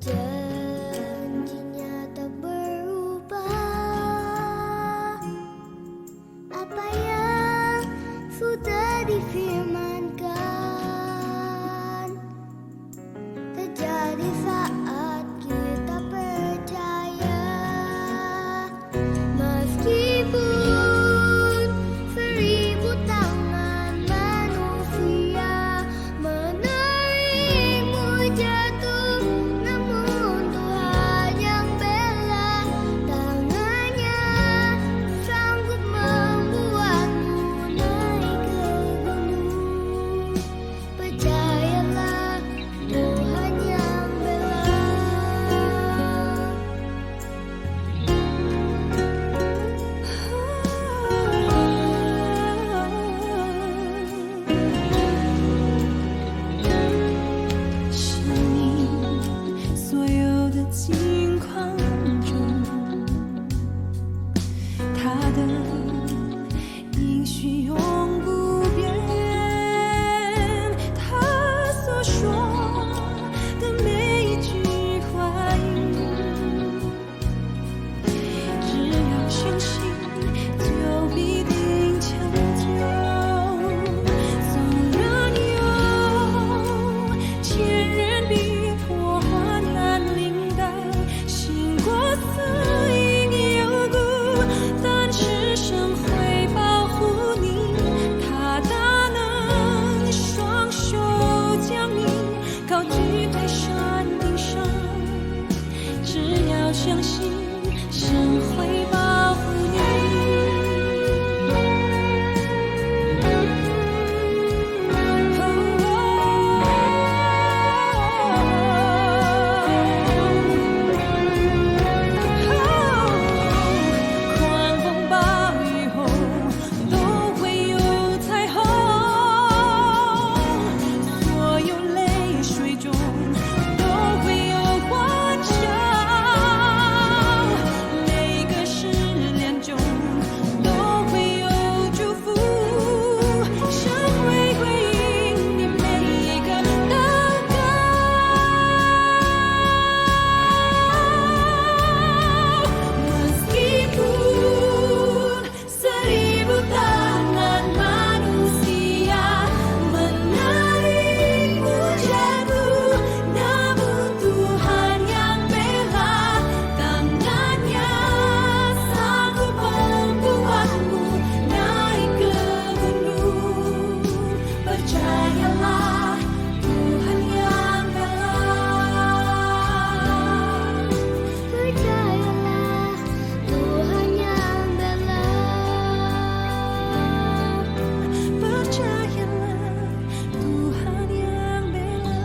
Janjinya tak berubah. Apa yang sudah difirmankan terjadi saat kita percaya. Meskipun seribu tangan manusia menerimmu jatuh, namun Tuhan yang bela tangannya sanggup membuatmu naik ke gunung. Percayalah, Tuhan yang bela.生命所有的境况中，他的应许永不变，他所说的每一句话语，只要相信，就必定成就。纵然有千人逼迫，患难临到，行过死荫幽谷，但是神会保护你，他大能双手将你高举在山顶上，只要相信，神会保护你。狂风暴雨后都会有彩虹，所有泪水中都会有欢笑，每个失恋中都会有祝福，神会回应你每一个祷告。Meskipun seribu tangan manusia menaringmu jatuh, namun Tuhan yang bela tangannya sanggup membuatmu naik ke gunung. Percayalah, Tuhan yang bela. Percayalah, Tuhan yang bela. Percayalah, Tuhan yang bela.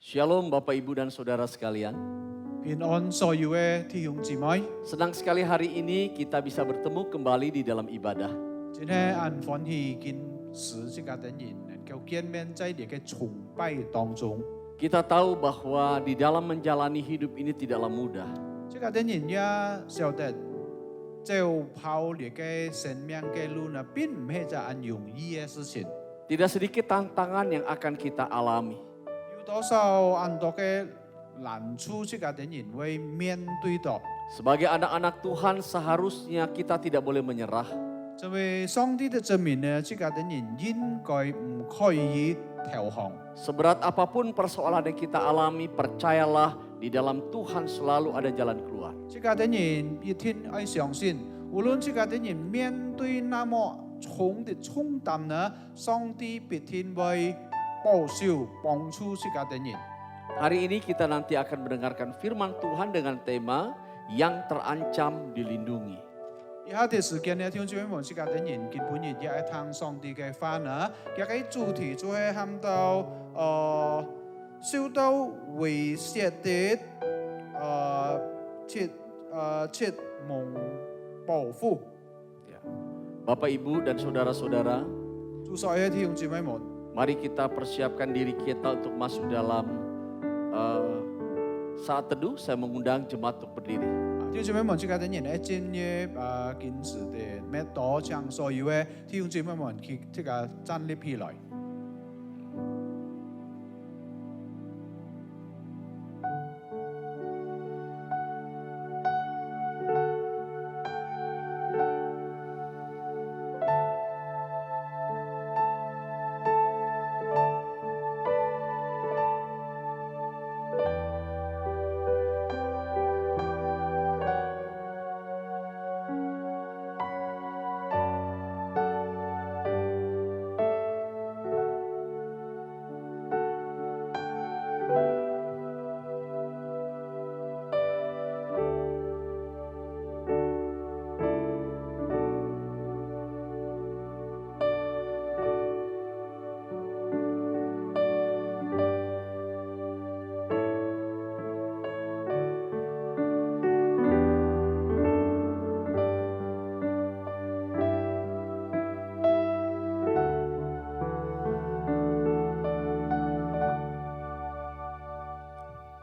Shalom Bapak Ibu dan Saudara sekalian. 平安所有嘅弟兄姊妹， Senang sekali hari ini kita bisa bertemu kembali di dalam ibadah. 今天很歡喜見時這個等人能夠見面在呢個崇拜當中。 Kita tahu bahwa di dalam menjalani hidup ini tidaklah mudah. 這個等人也曉得，走跑呢個生命嘅路呢，並唔係一件容易嘅事情。Tidak sedikit tantangan yang akan kita alami. 有多少很多嘅難處，這個人會面對到。 Sebagai anak-anak Tuhan seharusnya kita tidak boleh menyerah. 作為上帝的證明呢，這個人應該唔可以投降。 Seberat apapun persoalan yang kita alami, percayalah di dalam Tuhan selalu ada jalan keluar. 這個人一定要相信，無論這個人面對那麼重的重擔呢，上帝必定會保守幫助這個人。 Hari ini kita nanti akan mendengarkan firman Tuhan dengan tema yang terancam dilindungi. 以下的時間呢，聽眾們，這個人基本也係聽上帝嘅話呢，一個主題就係談到受到威脅的切蒙保護。 Ya. Bapak, Ibu, dan saudara-saudara, 主所有弟兄姊妹們， mari kita persiapkan diri kita untuk masuk dalam saat teduh. Saya mengundang jemaat untuk berdiri. 弟兄姊妹們，這個人咧進入今時的咩多場所有嘅弟兄姊妹們，佢這個站立起來。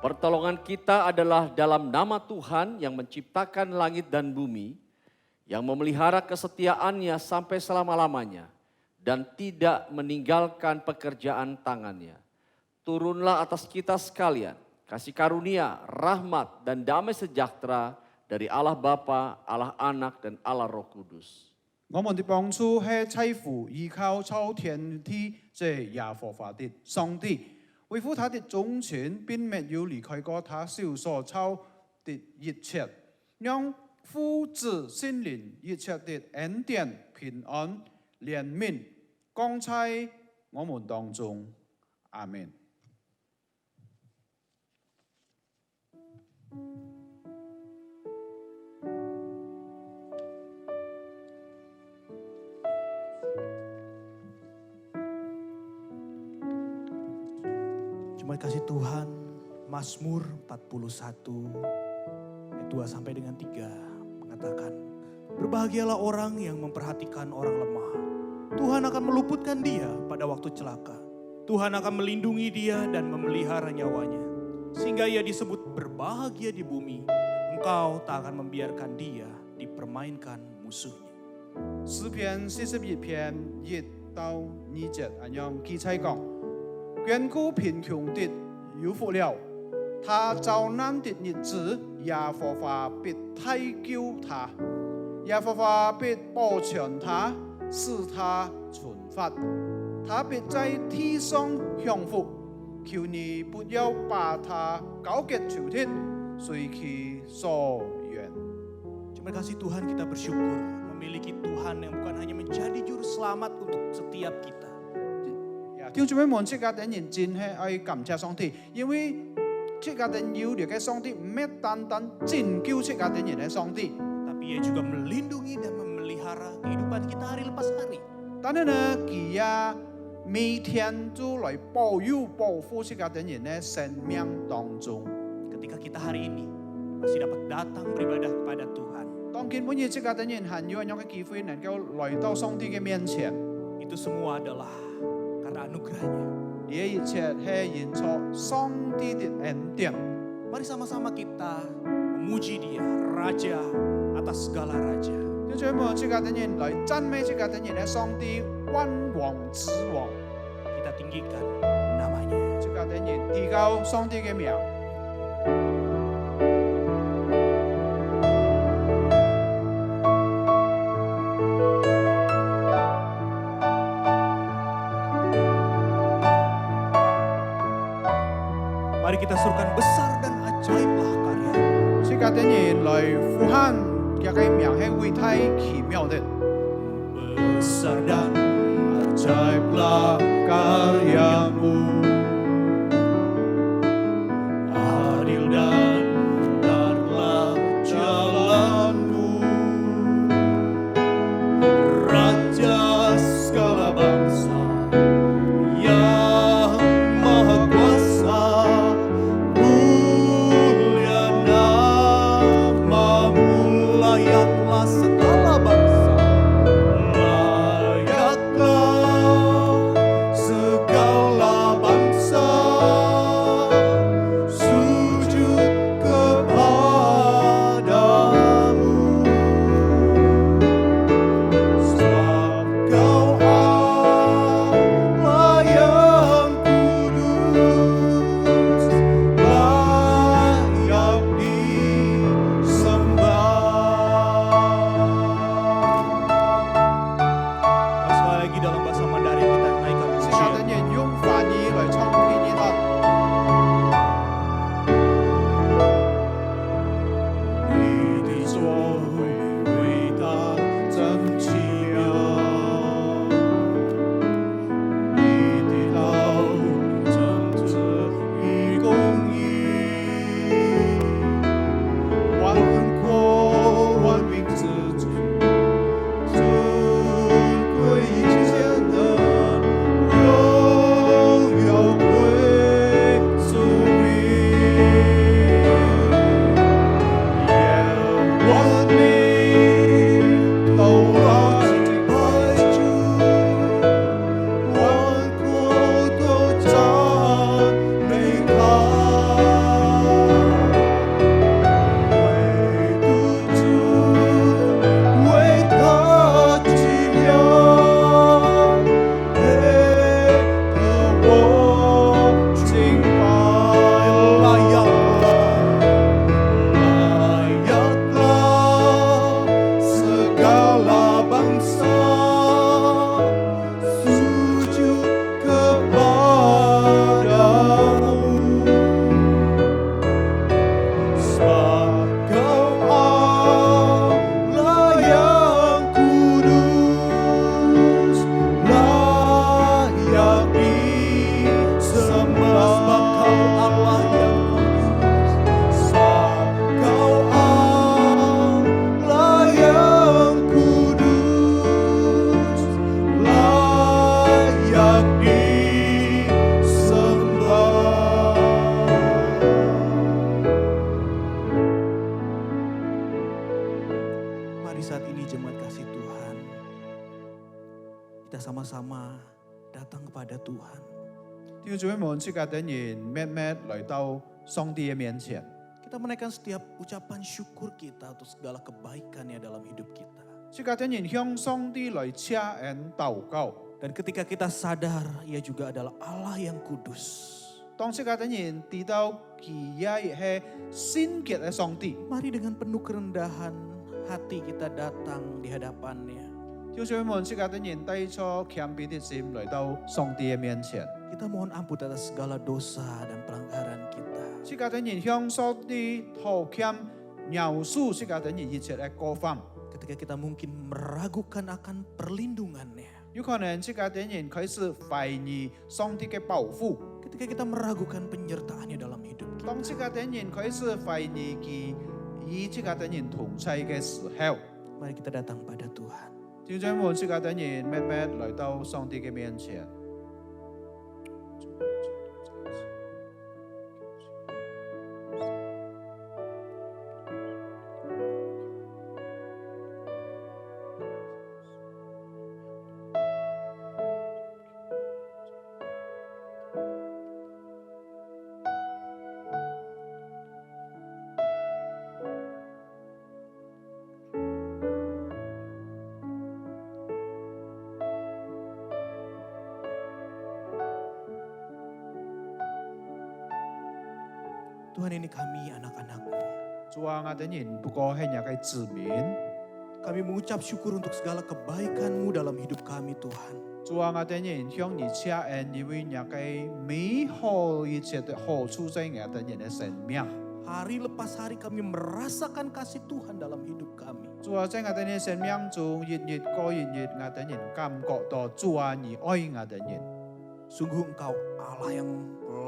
Pertolongan kita adalah dalam nama Tuhan yang menciptakan langit dan bumi, yang memelihara kesetiaannya sampai selama-lamanya, dan tidak meninggalkan pekerjaan tangannya. Turunlah atas kita sekalian, kasih karunia, rahmat, dan damai sejahtera dari Allah Bapa, Allah Anak, dan Allah Roh Kudus. 我們的幫助係妻乎依靠超天地這耶和華的上帝，維護他的忠誠，並沒有離開過他手所操的一切，讓父子聖靈一切的恩典、平安、憐憫降在我們當中。阿們。 Jemaat kasih Tuhan, Mazmur 41 ayat 2 sampai dengan 3 mengatakan, berbahagialah orang yang memperhatikan orang lemah. Tuhan akan meluputkan dia pada waktu celaka. Tuhan akan melindungi dia dan memelihara nyawanya. Sehingga ia disebut berbahagia di bumi. Engkau tak akan membiarkan dia dipermainkan musuhnya. 詩篇41篇1到2節，讓記載講。 眷顧貧窮的有福了，他遭難的日子，耶和華必抬救他，耶和華必保全他，使他存發，他必在地上享福。求你不要把他交給仇敵，隨其所願。 Jemaat kasih Tuhan, kita bersyukur memiliki Tuhan yang bukan hanya menjadi juru selamat untuk setiap kita. 弟兄姊妹們，這個人真係愛感謝上帝，因為這個人有了嘅上帝，唔係單單拯救這個人嘅上帝， Tapi ia juga melindungi dan memelihara kehidupan kita hari lepas hari. 但係呢，佢也每天都來保佑保護這個人嘅生命當中。 Ketika kita hari ini masih dapat datang beribadah kepada Tuhan, 當見本嘢這個人還有樣嘅機會能夠來到上帝嘅面前， itu semua adalah karena anugerahnya. 呢一切係因着上帝的恩典。 Mari sama-sama kita memuji dia, Raja atas segala raja. 弟兄姊妹，這個人來讚美這個人嘅上帝，万王之王。 Kita tinggikan namanya. 即個等於提高上帝嘅名。 Mari kita suruhkan besar dan ajaiblah karya. 即個等於來呼喊嘅名係偉大奇妙的。 Besar dan ajaiblah karyamu, adil dan benarlah jalanmu, Raja segala bangsa yang maha kuasa, mulia namamu, layaklah segala bangsa. Layaklah segala bangsa sujud kepadamu, sebab Kau Allah yang kudus, layak disembah. Sekali lagi dalam bahasa Mandarin kita naikkan 即 pujian. 個等於用法語來唱天呢度。 你的作为伟大真奇妙，你的道路正直与公义，万国万民之主，尊贵艰难，荣耀归主名。万民都来拜主，万国都赞美他，唯独主为他奇妙，配得我敬拜，来呀！ Layaklah segala bangsa sujud kepadamu, sebab Kau Allah yang kudus, layak disembah. Sebab Kau Allah yang kudus, sebab Kau Allah yang kudus, layak disembah. Mari saat ini jemaat kasih Tuhan, kita sama-sama datang kepada Tuhan. 弟兄姊妹們，即個等於咩來到上帝嘅面前。 Kita menaikkan setiap ucapan syukur kita untuk segala kebaikannya dalam hidup kita. 即個等於向上帝來車恩禱告。 Dan ketika kita sadar, Ia juga adalah Allah yang kudus. 當即個等於知道佢也係聖潔嘅上帝。 Mari dengan penuh kerendahan hati kita datang di hadapan-Nya. 弟兄姊妹們，即個等於帶出謙卑的心來到上帝嘅面前。 Kita mohon ampun atas segala dosa dan pelanggaran kita. 即個等於向上帝討欠饒恕，即個等於一切嘅過犯。 Ketika kita mungkin meragukan akan perlindungan-Nya. 有可能即個等於開始懷疑上帝嘅保護。 Ketika kita meragukan penyertaan-Nya dalam hidup kita. 當即個等於開始懷疑佢以即個等於同在嘅時候， Mari kita datang pada Tuhan. 弟兄姊妹，即個等於慢慢來到上帝嘅面前。Tuhan ini kami anak-anak-Mu. 主啊，我哋人不過係一個子民。 Kami mengucap syukur untuk segala kebaikan-Mu dalam hidup kami Tuhan. 主啊，我哋人向你謝恩，因為一個美好一切的好處在我哋人的生命。 Hari lepas hari kami merasakan kasih Tuhan dalam hidup kami. 主啊，在我哋嘅生命中，日日過日日，我哋人感覺到主啊，你愛我哋人。 Sungguh Engkau Allah yang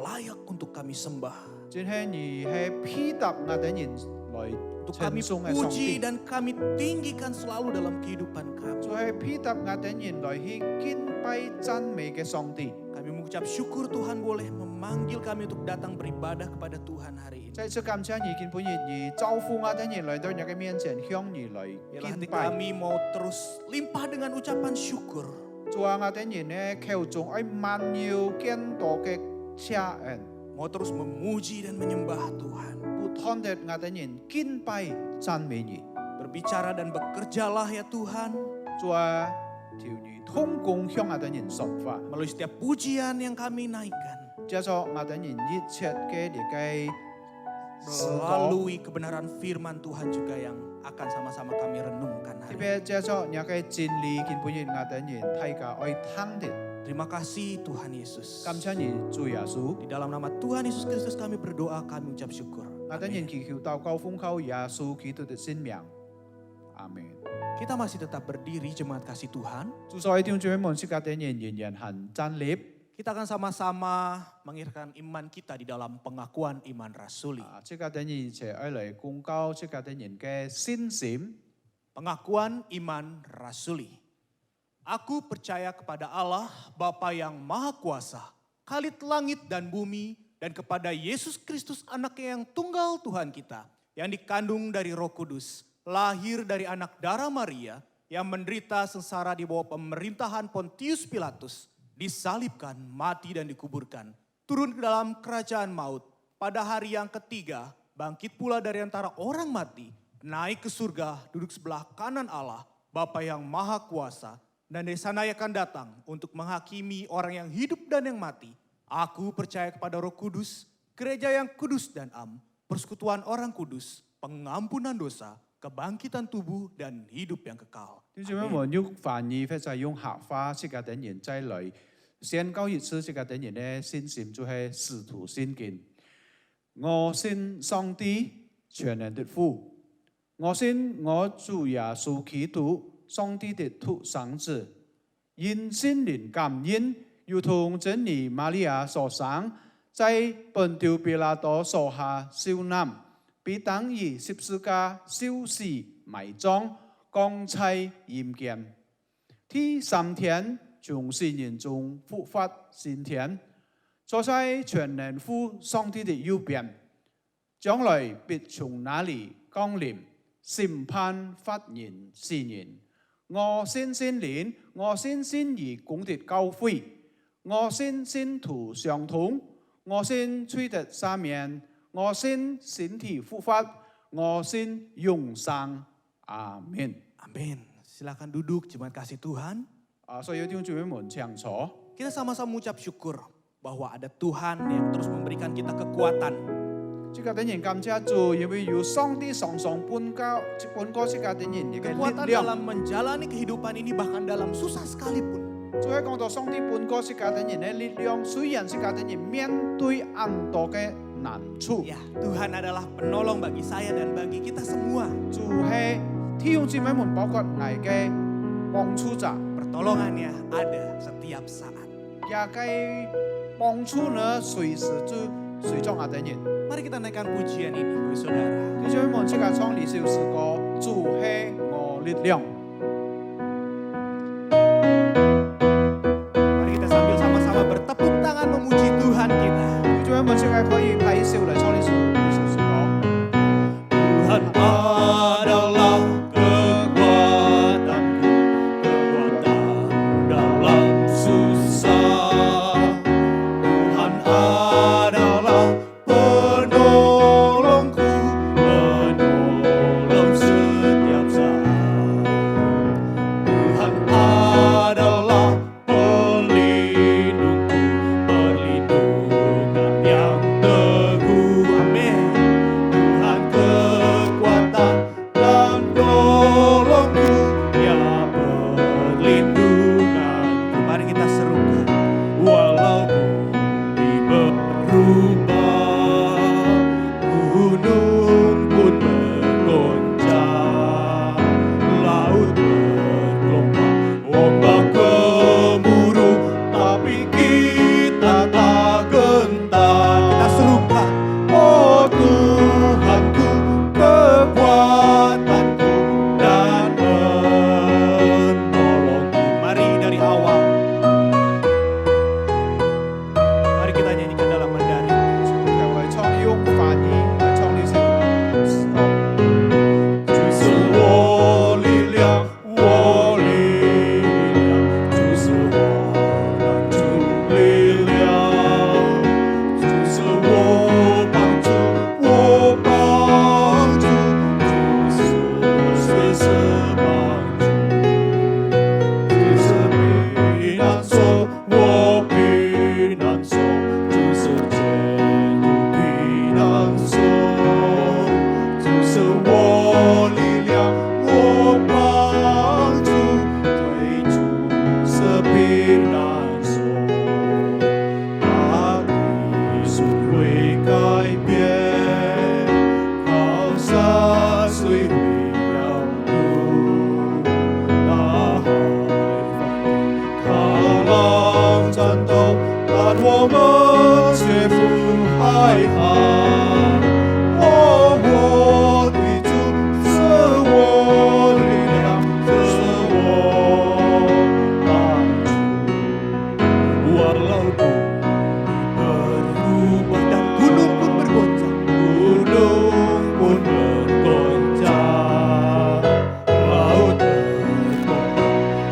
layak untuk kami sembah. 真係你係配搭我哋人來 Untuk 稱 kami 頌嘅上 puji 帝。 dan kami tinggikan selalu dalam kehidupan kami. 就係配搭我哋人來去敬拜讚美嘅上帝。 Kami mengucap syukur Tuhan boleh memanggil kami untuk datang beribadah kepada Tuhan hari ini. 再次感謝你，見本日你招呼我哋人來到你嘅面前，向你來 Biarlah 敬 hati 拜。 kami mau terus limpah dengan ucapan syukur. 主啊，我哋人咧口中愛滿有更多嘅謝恩， Mau terus memuji dan menyembah Tuhan. 不斷地我哋人敬拜讚美你。 Berbicara dan bekerjalah ya Tuhan. 主啊，求你通共向我哋人說話， Melalui setiap pujian yang kami naikkan. 借助我哋人一切嘅呢個使徒， Melalui kebenaran firman Tuhan juga yang akan sama-sama kami renungkan 特 hari ini. 別借助呢個真理，見本日我哋人大家愛聽的。 Terima kasih Tuhan Yesus. 感謝你，主耶穌。 Di dalam nama Tuhan Yesus Kristus kami berdoa, kami ucap syukur. 我哋人祈求禱告奉靠耶穌基督的聖名，阿門。 Kita masih tetap berdiri jemaat kasih Tuhan. 主所弟兄姊妹們，是我哋人仍然行站立。 Kita akan sama-sama mengirimkan iman kita di dalam pengakuan iman rasuli. 即係我哋人一齊愛嚟公告，即係我哋人嘅信心。 Pengakuan iman rasuli. Aku percaya kepada Allah, Bapa yang Maha Kuasa, Khalid langit dan bumi, dan kepada Yesus Kristus anaknya yang tunggal Tuhan kita, yang dikandung dari Roh Kudus, lahir dari anak darah Maria, yang menderita sengsara di bawah pemerintahan Pontius Pilatus, disalibkan, mati dan dikuburkan, turun ke dalam kerajaan maut, pada hari yang ketiga, bangkit pula dari antara orang mati, naik ke surga, duduk sebelah kanan Allah, Bapa yang Maha Kuasa, dan dari sana ia akan datang untuk menghakimi orang yang hidup dan yang mati. Aku percaya kepada Roh Kudus, gereja yang kudus dan am, persekutuan orang kudus, pengampunan dosa, kebangkitan tubuh dan hidup yang kekal. 弟兄姊妹們，要翻譯或者用客話，即係我哋人再來宣告一次，即係我哋人嘅信心就係使徒信經。我信上帝全能的父，我信我主耶穌基督。 上帝的獨生子，因聖靈感應，如同真理瑪利亞所生，在本丟彼拉多手下受難，被當以十字架受死埋葬，降在陰間。第三天從死人中復活升天，坐在全能父上帝的右邊，將來必從那裡降臨，審判活人死人。 我信聖靈，我信信義公的教會，我信信徒相通，我信罪得赦免，我信身體復活，我信永生。阿門。 Amin. Silakan duduk jemaat kasih Tuhan. 所有弟兄姊妹們請坐。 Kita sama-sama mengucap syukur bahwa ada Tuhan yang terus memberikan kita kekuatan. 即係我哋人感謝主，因為有上帝常常本個是我哋人嘅力 Kekuatan 量。 dalam menjalani kehidupan ini bahkan dalam susah sekalipun. 就係講到上帝本個是我哋人嘅力量，雖然是我哋人面對很多嘅難處。 Ya, Tuhan adalah penolong bagi saya dan bagi kita semua. 就係弟兄姊妹們，包括我嘅幫助者。 Pertolongannya ada setiap saat. 也嘅幫助呢，隨時就隨着我哋人。 Mari kita naikkan pujian ini, Bapak Saudara. 弟兄們，即刻唱呢首詩歌，主係我力量。 Mari kita sambil sama-sama bertepuk tangan memuji Tuhan kita. 弟兄們，即刻可以拍手嚟唱呢首詩歌。 Tuhan adalah kekuatanku, kekuatan dalam susah. Tuhan adalah penolongku, penolong setiap saat. Tuhan adalah pelindungku, perlindungan yang teguh. Amin. 但我们却不害怕。哦，我的主是我力量，是我帮助。Walaupun berubah dan gunung pun bergoncang. gunung pun bergoncang, laut bergoncang,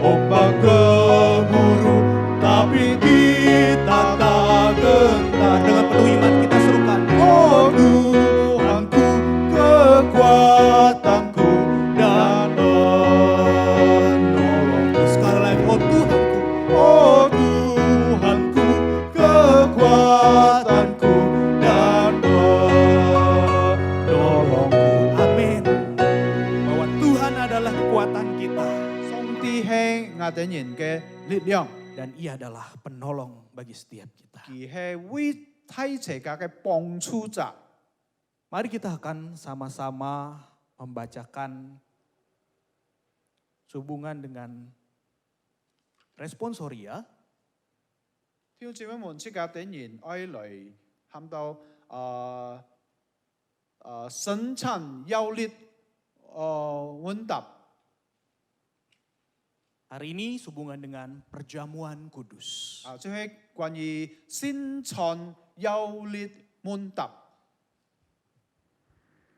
ombak gemuruh, tapi kita tak gentar. Dengan penuh iman kita serukan. Oh Tuhanku, kekuatanku dan penolongku. Sekali lagi, oh Tuhanku, Oh Tuhanku, kekuatanku dan penolongku. amin. Bahwa Tuhan adalah kekuatan kita. Song Ti He ngài thể nhìn cái lực lượng, Dan ia adalah penolong bagi setiap kita. Kỳ He vi thay thế cả cái bóng chu giả. Mari kita akan sama-sama membacakan sehubungan dengan responsoria. Thiên chị mình chỉ cả thể nhìn ai lại ham đâu sinh sản giao lịch vấn đáp. Hari ini sehubungan dengan perjamuan kudus. Chứ hay quan于sinh sản giao lịch vấn đáp.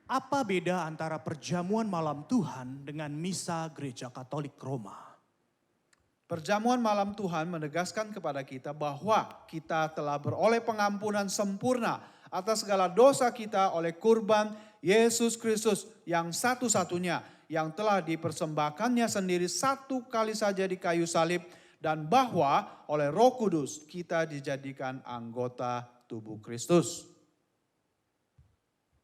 Apa beda antara perjamuan malam Tuhan dengan misa Gereja Katolik Roma? Perjamuan malam Tuhan menegaskan kepada kita bahwa kita telah beroleh pengampunan sempurna atas segala dosa kita oleh kurban Yesus Kristus yang satu-satunya yang telah dipersembahkannya sendiri satu kali saja di kayu salib, dan bahwa oleh Roh Kudus kita dijadikan anggota tubuh Kristus.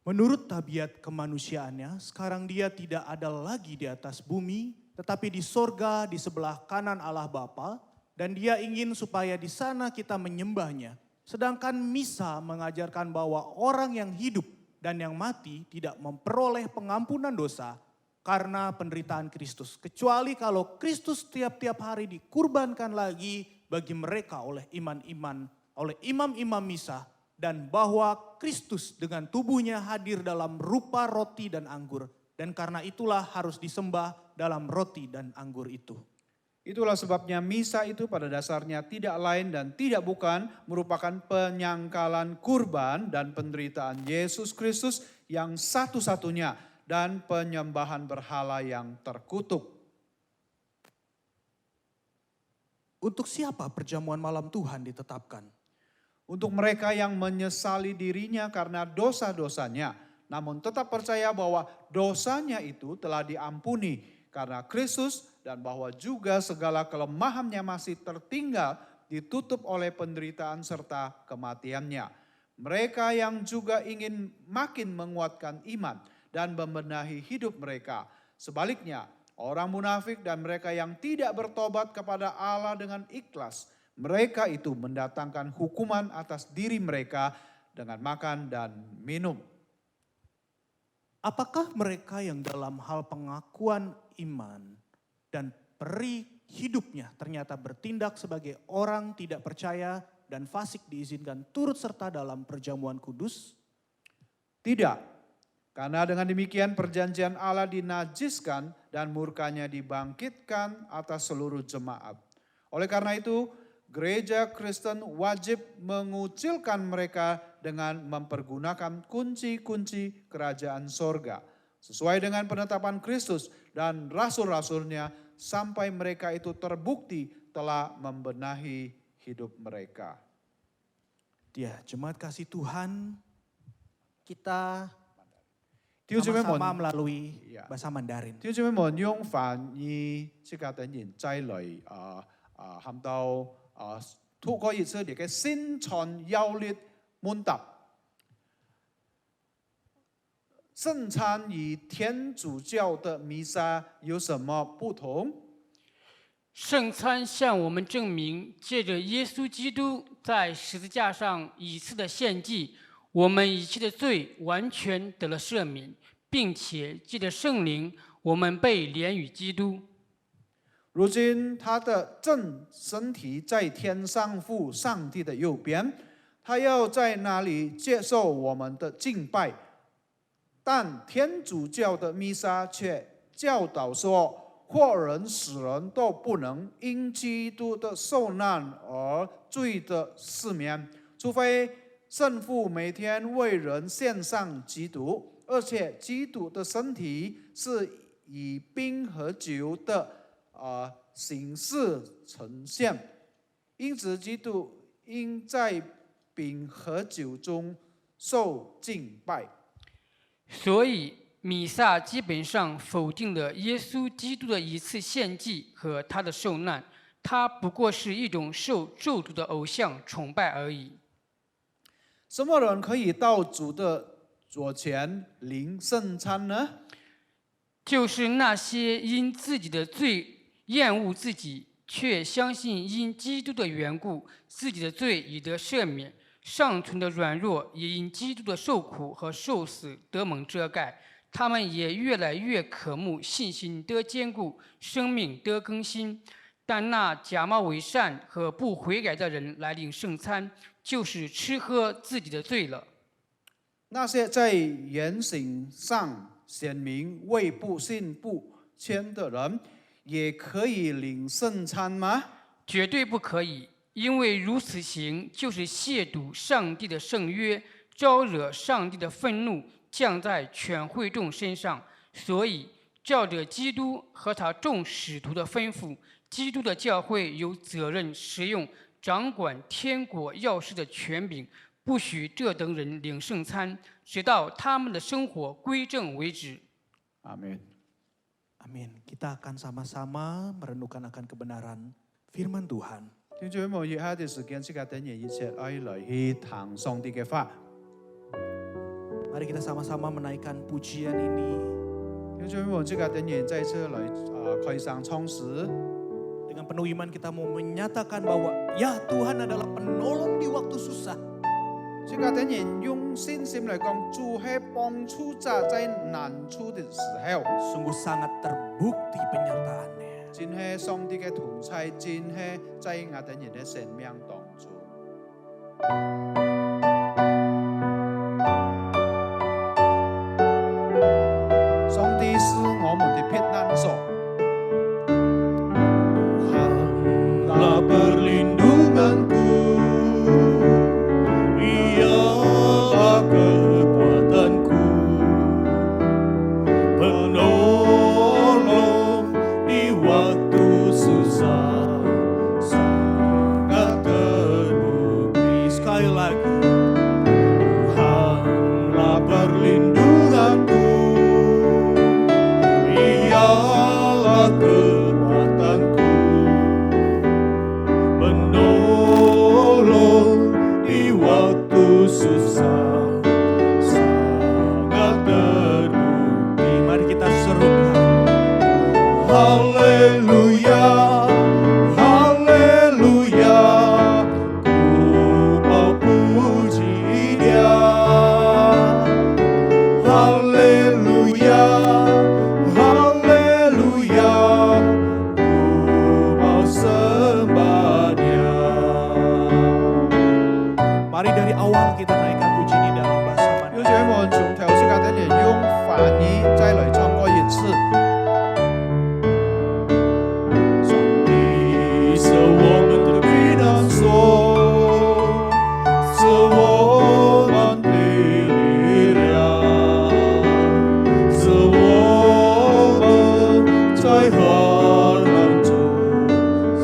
Menurut tabiat kemanusiaannya, sekarang dia tidak ada lagi di atas bumi, tetapi di sorga di sebelah kanan Allah Bapa, dan dia ingin supaya di sana kita menyembahnya. Sedangkan misa mengajarkan bahwa orang yang hidup dan yang mati tidak memperoleh pengampunan dosa karena penderitaan Kristus. Kecuali kalau Kristus tiap-tiap hari dikurbankan lagi bagi mereka oleh oleh imam-imam misa. Dan bahwa Kristus dengan tubuhnya hadir dalam rupa roti dan anggur. Dan karena itulah harus disembah dalam roti dan anggur itu. Itulah sebabnya misa itu pada dasarnya tidak lain dan tidak bukan merupakan penyangkalan kurban dan penderitaan Yesus Kristus yang satu-satunya dan penyembahan berhala yang terkutuk. Untuk siapa perjamuan malam Tuhan ditetapkan? Untuk mereka yang menyesali dirinya karena dosa-dosanya, namun tetap percaya bahwa dosanya itu telah diampuni karena Kristus, dan bahwa juga segala kelemahannya masih tertinggal ditutup oleh penderitaan serta kematiannya. Mereka yang juga ingin makin menguatkan iman dan membenahi hidup mereka. Sebaliknya, orang munafik dan mereka yang tidak bertobat kepada Allah dengan ikhlas, mereka itu mendatangkan hukuman atas diri mereka dengan makan dan minum. Apakah mereka yang dalam hal pengakuan iman dan peri hidupnya ternyata bertindak sebagai orang tidak percaya dan fasik diizinkan turut serta dalam perjamuan kudus? Tidak, karena dengan demikian perjanjian Allah dinajiskan dan murkanya dibangkitkan atas seluruh jemaat. Oleh karena itu, Gereja Kristen wajib mengucilkan mereka dengan mempergunakan kunci-kunci kerajaan sorga. Sesuai dengan penetapan Kristus dan rasul-rasulnya sampai mereka itu terbukti telah membenahi hidup mereka. Ya, jemaat kasih Tuhan, kita弟兄姊妹們 sama-sama melalui Ya. bahasa Mandarin. 弟兄姊妹們用翻譯即刻等然擠嚟含到透過以色列嘅新創優劣問答。聖餐與天主教的彌撒有什麼不同？圣餐向我们证明，借着耶稣基督在十字架上一次的献祭，我们一切的罪完全得了赦免，并且借着圣灵，我们被连与基督。如今他的正身体在天上父上帝的右边，他要在那里接受我们的敬拜。但天主教的弥撒却教导说，活人死人都不能因基督的受难而罪得赦免，除非圣父每天为人献上基督，而且基督的身体是以冰和酒的形式呈现，因此基督应在饼和酒中受敬拜。所以，弥撒基本上否定了耶稣基督的一次献祭和他的受难，它不过是一种受咒诅的偶像崇拜而已。什么人可以到主的左前领圣餐呢？就是那些因自己的罪厌恶自己，却相信因基督的缘故，自己的罪已得赦免，尚存的软弱也因基督的受苦和受死得蒙遮盖。他们也越来越渴慕信心得坚固，生命得更新。但那假冒伪善和不悔改的人来领圣餐，就是吃喝自己的罪了。那些在言行上显明为不信不谦的人，也可以领圣餐吗？绝对不可以，因为如此行就是亵渎上帝的圣约，招惹上帝的愤怒，降在全会众身上。所以，照着基督和他众使徒的吩咐，基督的教会有责任使用掌管天国要事的权柄，不许这等人领圣餐，直到他们的生活归正为止。 Amin. Amin. Kita akan sama-sama merenungkan akan kebenaran firman Tuhan. 弟兄姊妹，以下的時間，即刻等人一齊來去談上帝嘅話。 Mari kita sama-sama menaikkan pujian ini 弟兄姊妹，即刻等人再次來開上創始。 dengan penuh iman kita mau menyatakan bahwa ya Tuhan adalah penolong di waktu susah. 即刻等人用信心嚟講，主係幫助者在難處的時候， Sungguh sangat terbukti penyertaannya. 真係上帝嘅同在，真係在我哋人嘅生命當中。 上帝是我們的避難所。 Tuhanlah perlindunganku, Ialah kekuatanku, penolong di waktu susah, sangat terbukti. Sekali lagi, Tuhanlah perlindunganku, Ialah kekuatanku, menolong di waktu susah, sangat terbukti. Mari kita serukan. Haleluya, haleluya, ku mau puji Dia. Haleluya, haleluya, ku mau sembah Dia. Mari dari awal kita naikkan puji ini dalam bahasa 弟兄姊妹，從頭即刻等人用梵語再來唱歌一次。 上帝是我们的避难所，是我们的力量，是我们在患难中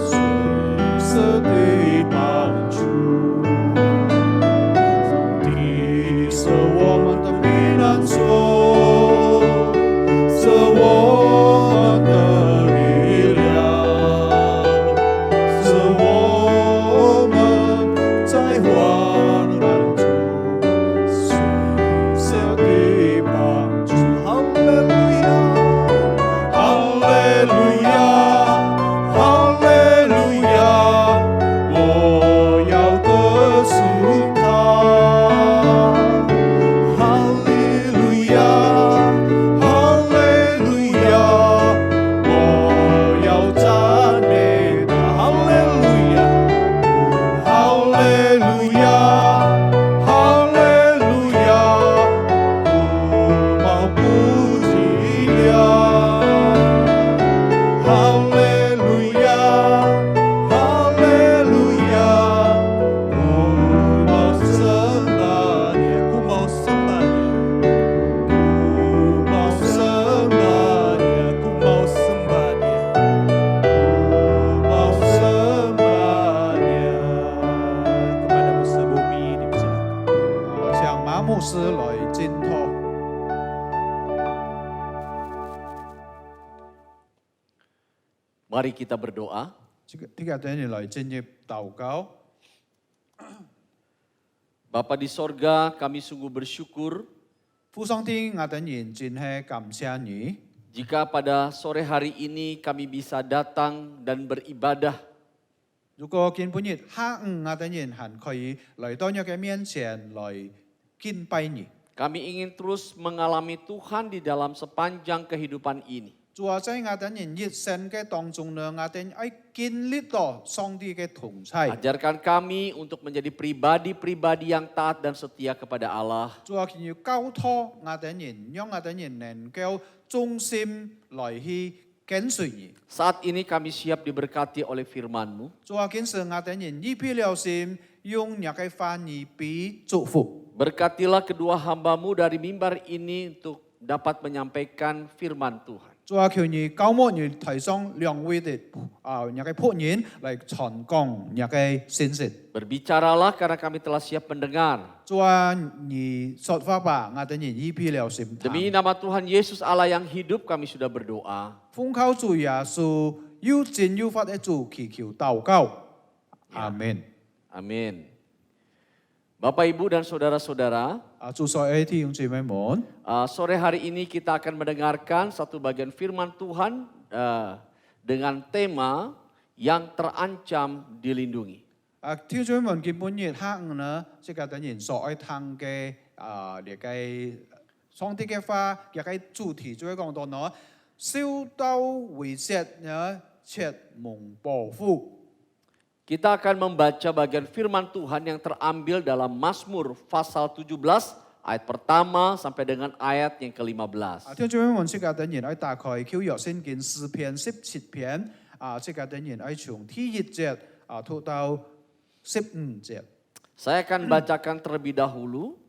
随时的帮助。上帝是我们的避牧师來證禱。 Mari kita berdoa. 呢個等你來進入禱告。 Bapa di sorga, kami sungguh bersyukur 父上天，我等然真係感謝你。 jika pada sore hari ini kami bisa datang dan beribadah 如果見本日下午我等然還可以來到你嘅面前來敬拜你。 Kami ingin terus mengalami Tuhan di dalam sepanjang kehidupan ini. 主啊，在我等人一生嘅當中呢，我等愛經歷到上帝嘅同在。 Ajarkan kami untuk menjadi pribadi-pribadi yang taat dan setia kepada Allah. 主啊，要交託我等人，讓我等人能夠忠心來去跟隨你。 Saat ini kami siap diberkati oleh firman-Mu. 主啊，今時我等人預備了心，用你嘅話語俾祝福。 Berkatilah kedua hamba-Mu dari mimbar ini untuk dapat menyampaikan firman Tuhan. 主啊，求你教牧你提上兩位的你嘅僕人嚟傳講你嘅信息。 Berbicaralah karena kami telah siap mendengar. 主啊，你說話吧，我等人預備了心聽。 Demi nama Tuhan Yesus Allah yang hidup kami sudah berdoa. 奉靠主耶穌有真有法的主祈求禱告，阿門。 Amin. Bapak, Ibu, dan saudara-saudara, 主所愛弟兄姊妹們， sore hari ini kita akan mendengarkan satu bagian firman Tuhan dengan tema yang terancam dilindungi. 弟兄姊妹們見本日下午呢，即係等人所愛聽嘅呢個上帝嘅話，呢個主題就係講到呢，受到威脅呢，切蒙保護。 Kita akan membaca bagian firman Tuhan yang terambil dalam Mazmur pasal 17 ayat pertama sampai dengan ayat yang ke-15. 弟兄姊妹們，即係等人愛打開舊約聖經詩篇17篇，即係等人愛從第1節讀到15節。 Saya akan bacakan terlebih dahulu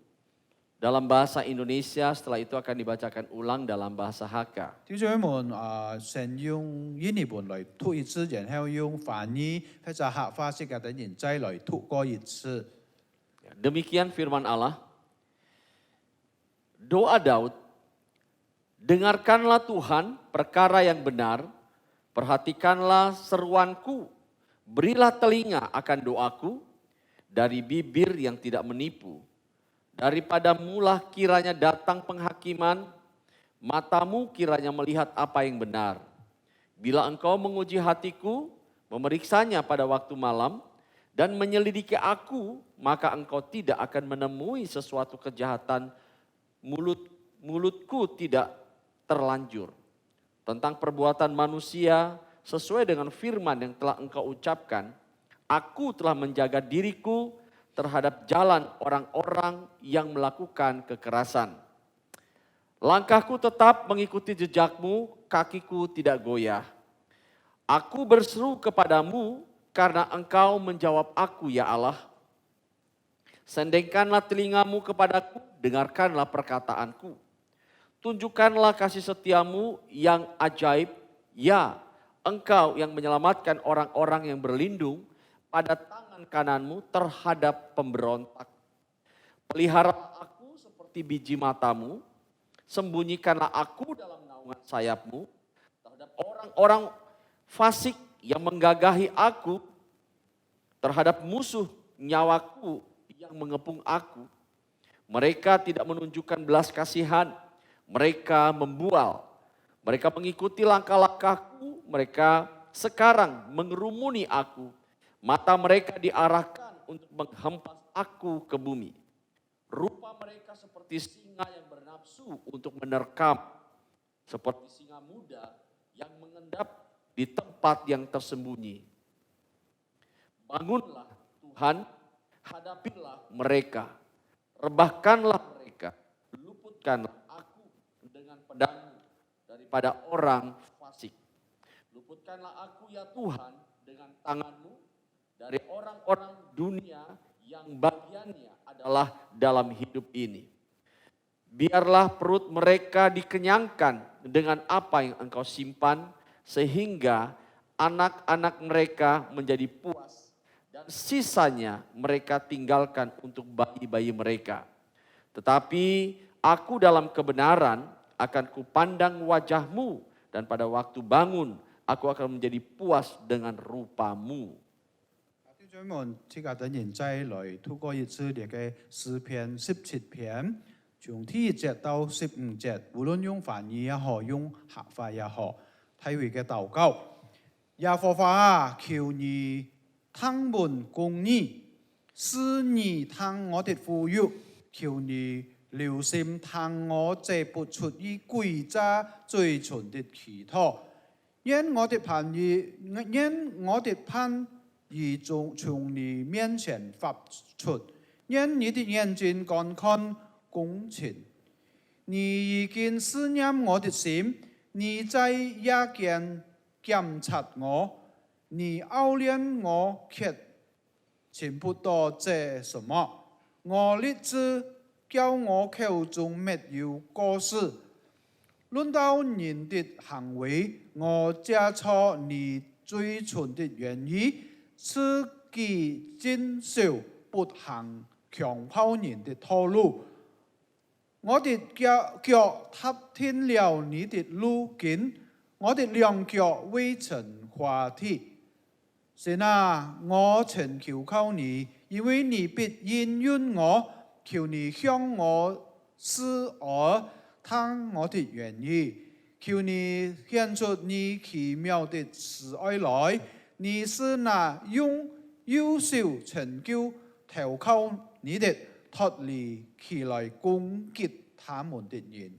dalam bahasa Indonesia, setelah itu akan dibacakan ulang dalam bahasa Hakka. 弟兄姊妹們，先用印尼文來讀一次，然後用翻譯或者客話即係等人再來讀過一次。 Demikian firman Allah. Doa Daud, dengarkanlah Tuhan perkara yang benar, perhatikanlah seruanku, berilah telinga akan doaku, dari bibir yang tidak menipu. Daripada mulah kiranya datang penghakiman, matamu kiranya melihat apa yang benar. Bila engkau menguji hatiku, memeriksanya pada waktu malam, dan menyelidiki aku, maka engkau tidak akan menemui sesuatu kejahatan, mulutku tidak terlanjur. Tentang perbuatan manusia, sesuai dengan firman yang telah engkau ucapkan, aku telah menjaga diriku terhadap jalan orang-orang yang melakukan kekerasan. Langkahku tetap mengikuti jejakmu, kakiku tidak goyah. Aku berseru kepadamu karena engkau menjawab aku ya Allah. Sendengkanlah telingamu kepadaku, dengarkanlah perkataanku. Tunjukkanlah kasih setiamu yang ajaib, ya engkau yang menyelamatkan orang-orang yang berlindung pada tangan kananmu terhadap pemberontak. Peliharalah aku seperti biji matamu, sembunyikanlah aku dalam naungan sayapmu terhadap orang-orang fasik yang menggagahi aku, terhadap musuh nyawaku yang mengepung aku. Mereka tidak menunjukkan belas kasihan, mereka membual, mereka mengikuti langkah-langkahku, mereka sekarang mengerumuni aku. Mata mereka diarahkan untuk menghempas aku ke bumi. Rupa mereka seperti singa yang bernafsu untuk menerkam, seperti singa muda yang mengendap di tempat yang tersembunyi. Bangunlah Tuhan, hadapilah mereka, rebahkanlah mereka, luputkanlah aku dengan pedangmu daripada orang fasik. Luputkanlah aku ya Tuhan dengan tanganmu dari orang-orang dunia yang bagiannya adalah dalam hidup ini. Biarlah perut mereka dikenyangkan dengan apa yang engkau simpan, sehingga anak-anak mereka menjadi puas dan sisanya mereka tinggalkan untuk bayi-bayi mereka. Tetapi aku dalam kebenaran akan kupandang wajahmu, dan pada waktu bangun aku akan menjadi puas dengan rupamu. 弟兄們，即刻等人再來透過一次列嘅詩篇17篇，從第1節到15節，無論用梵語也好，用客話也好，體會嘅禱告。耶和華啊，求你聽聞公義，使你聽我的呼籲，求你留心聽我這不出於詭詐嘴唇的祈禱。因我的盼語從你面前發出，因你的眼睛觀看公前，你已經思念我的心，你在夜間檢察我，你熬練我卻尋不到這什麼，我立志叫我口中沒有過失。論到人的行為，我假錯你嘴唇的言語，使其謹守不行強暴人的道路。我的腳踏遍了你的路徑，我的兩腳未曾滑鐵。神啊，我曾求靠你，因為你必應允我，求你向我施愛，聽我的言語，求你顯出你奇妙的慈愛來。你是那用優秀成就投靠你的，脫離起來攻擊他們的人。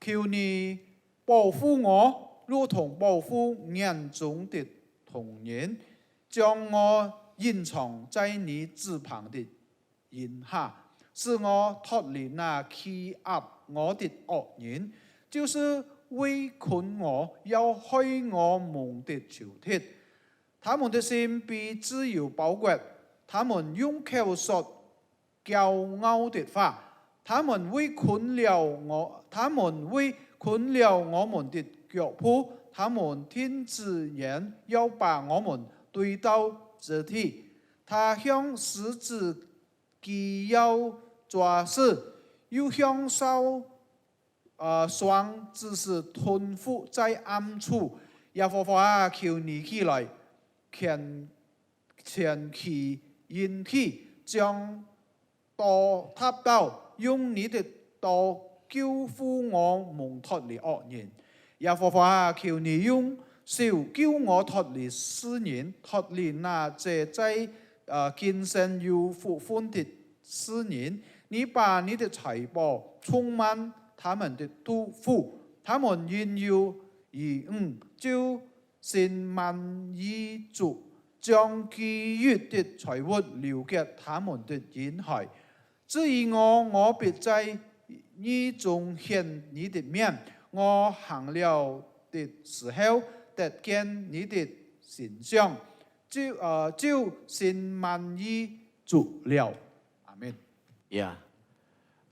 求你保護我，如同保護眼中的瞳人，將我隱藏在你翅膀的蔭下，使我脫離那欺壓我的惡人，就是圍困我、要害我夢的仇敵。他們的心必自由包裹，他們用口說驕傲的話，他們圍困了我們的腳步，他們聽自言要把我們對到肢體。他向獅子既要抓死，又向雙子是吞服在暗處。耶和華，求你起來，前其引起，將刀插刀，用你的刀救護我們脫離惡人。耶和華，求你用手救我脫離世人，脫離那這在今生有福分的世人。你把你的財寶充滿他們的肚腹，他們因有義就心滿意足，將其餘的財物留給他們的嬰孩。至於我必在你中顯你的面，我行了的時候得見你的形象，就心滿意足了。Amin. Ya,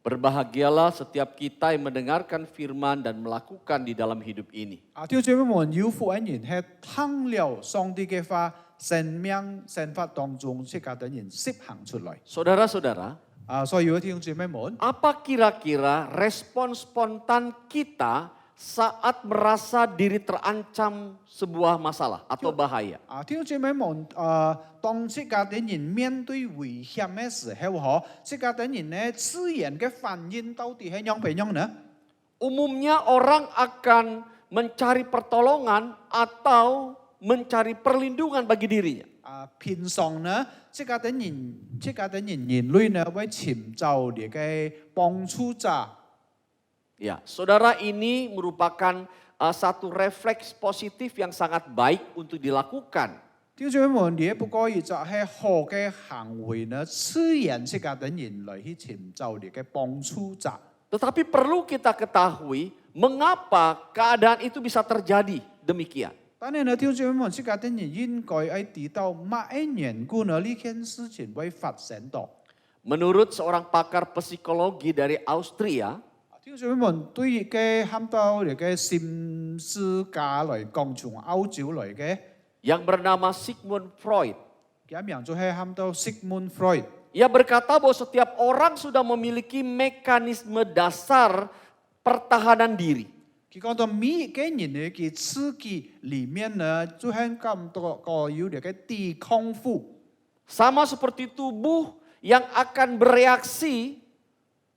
berbahagialah setiap kita yang mendengarkan firman dan melakukan di dalam hidup ini. 弟兄姊妹們，有福嘅人係聽了上帝嘅話，生命生活當中即刻等人實行出來。 Saudara-saudara, 所以弟兄姊妹們， apa kira-kira respon spontan kita saat merasa diri terancam sebuah masalah atau bahaya? 弟兄姊妹們，當即刻等人面對危險嘅時候，即刻等人呢自然嘅反應到底係樣點樣呢？ Umumnya orang akan mencari pertolongan atau mencari perlindungan bagi dirinya. 平常呢，即刻等人人類呢會尋找呢個幫助者。 Ya, saudara, ini merupakan satu refleks positif yang sangat baik untuk dilakukan. 弟兄姊妹們，呢不過就係好嘅行為呢，自然即刻等人來去尋找呢個幫助者。 Tetapi perlu kita ketahui mengapa keadaan itu bisa terjadi demikian. 但係呢，弟兄姊妹們，即刻等人應該係知道乜嘢緣故呢？呢件事情會發生到。 Menurut seorang pakar psikologi dari Austria, 弟兄姊妹們，對於嘅喊到呢個心思家來講，從歐洲來嘅， yang bernama Sigmund Freud, 佢名就係喊到 Sigmund Freud。Ia berkata bahwa setiap orang sudah memiliki mekanisme dasar pertahanan diri. 佢講到每個人嘅嘅刺激裡面呢，就係咁多個有啲嘅抵抗負。 Sama seperti tubuh yang akan bereaksi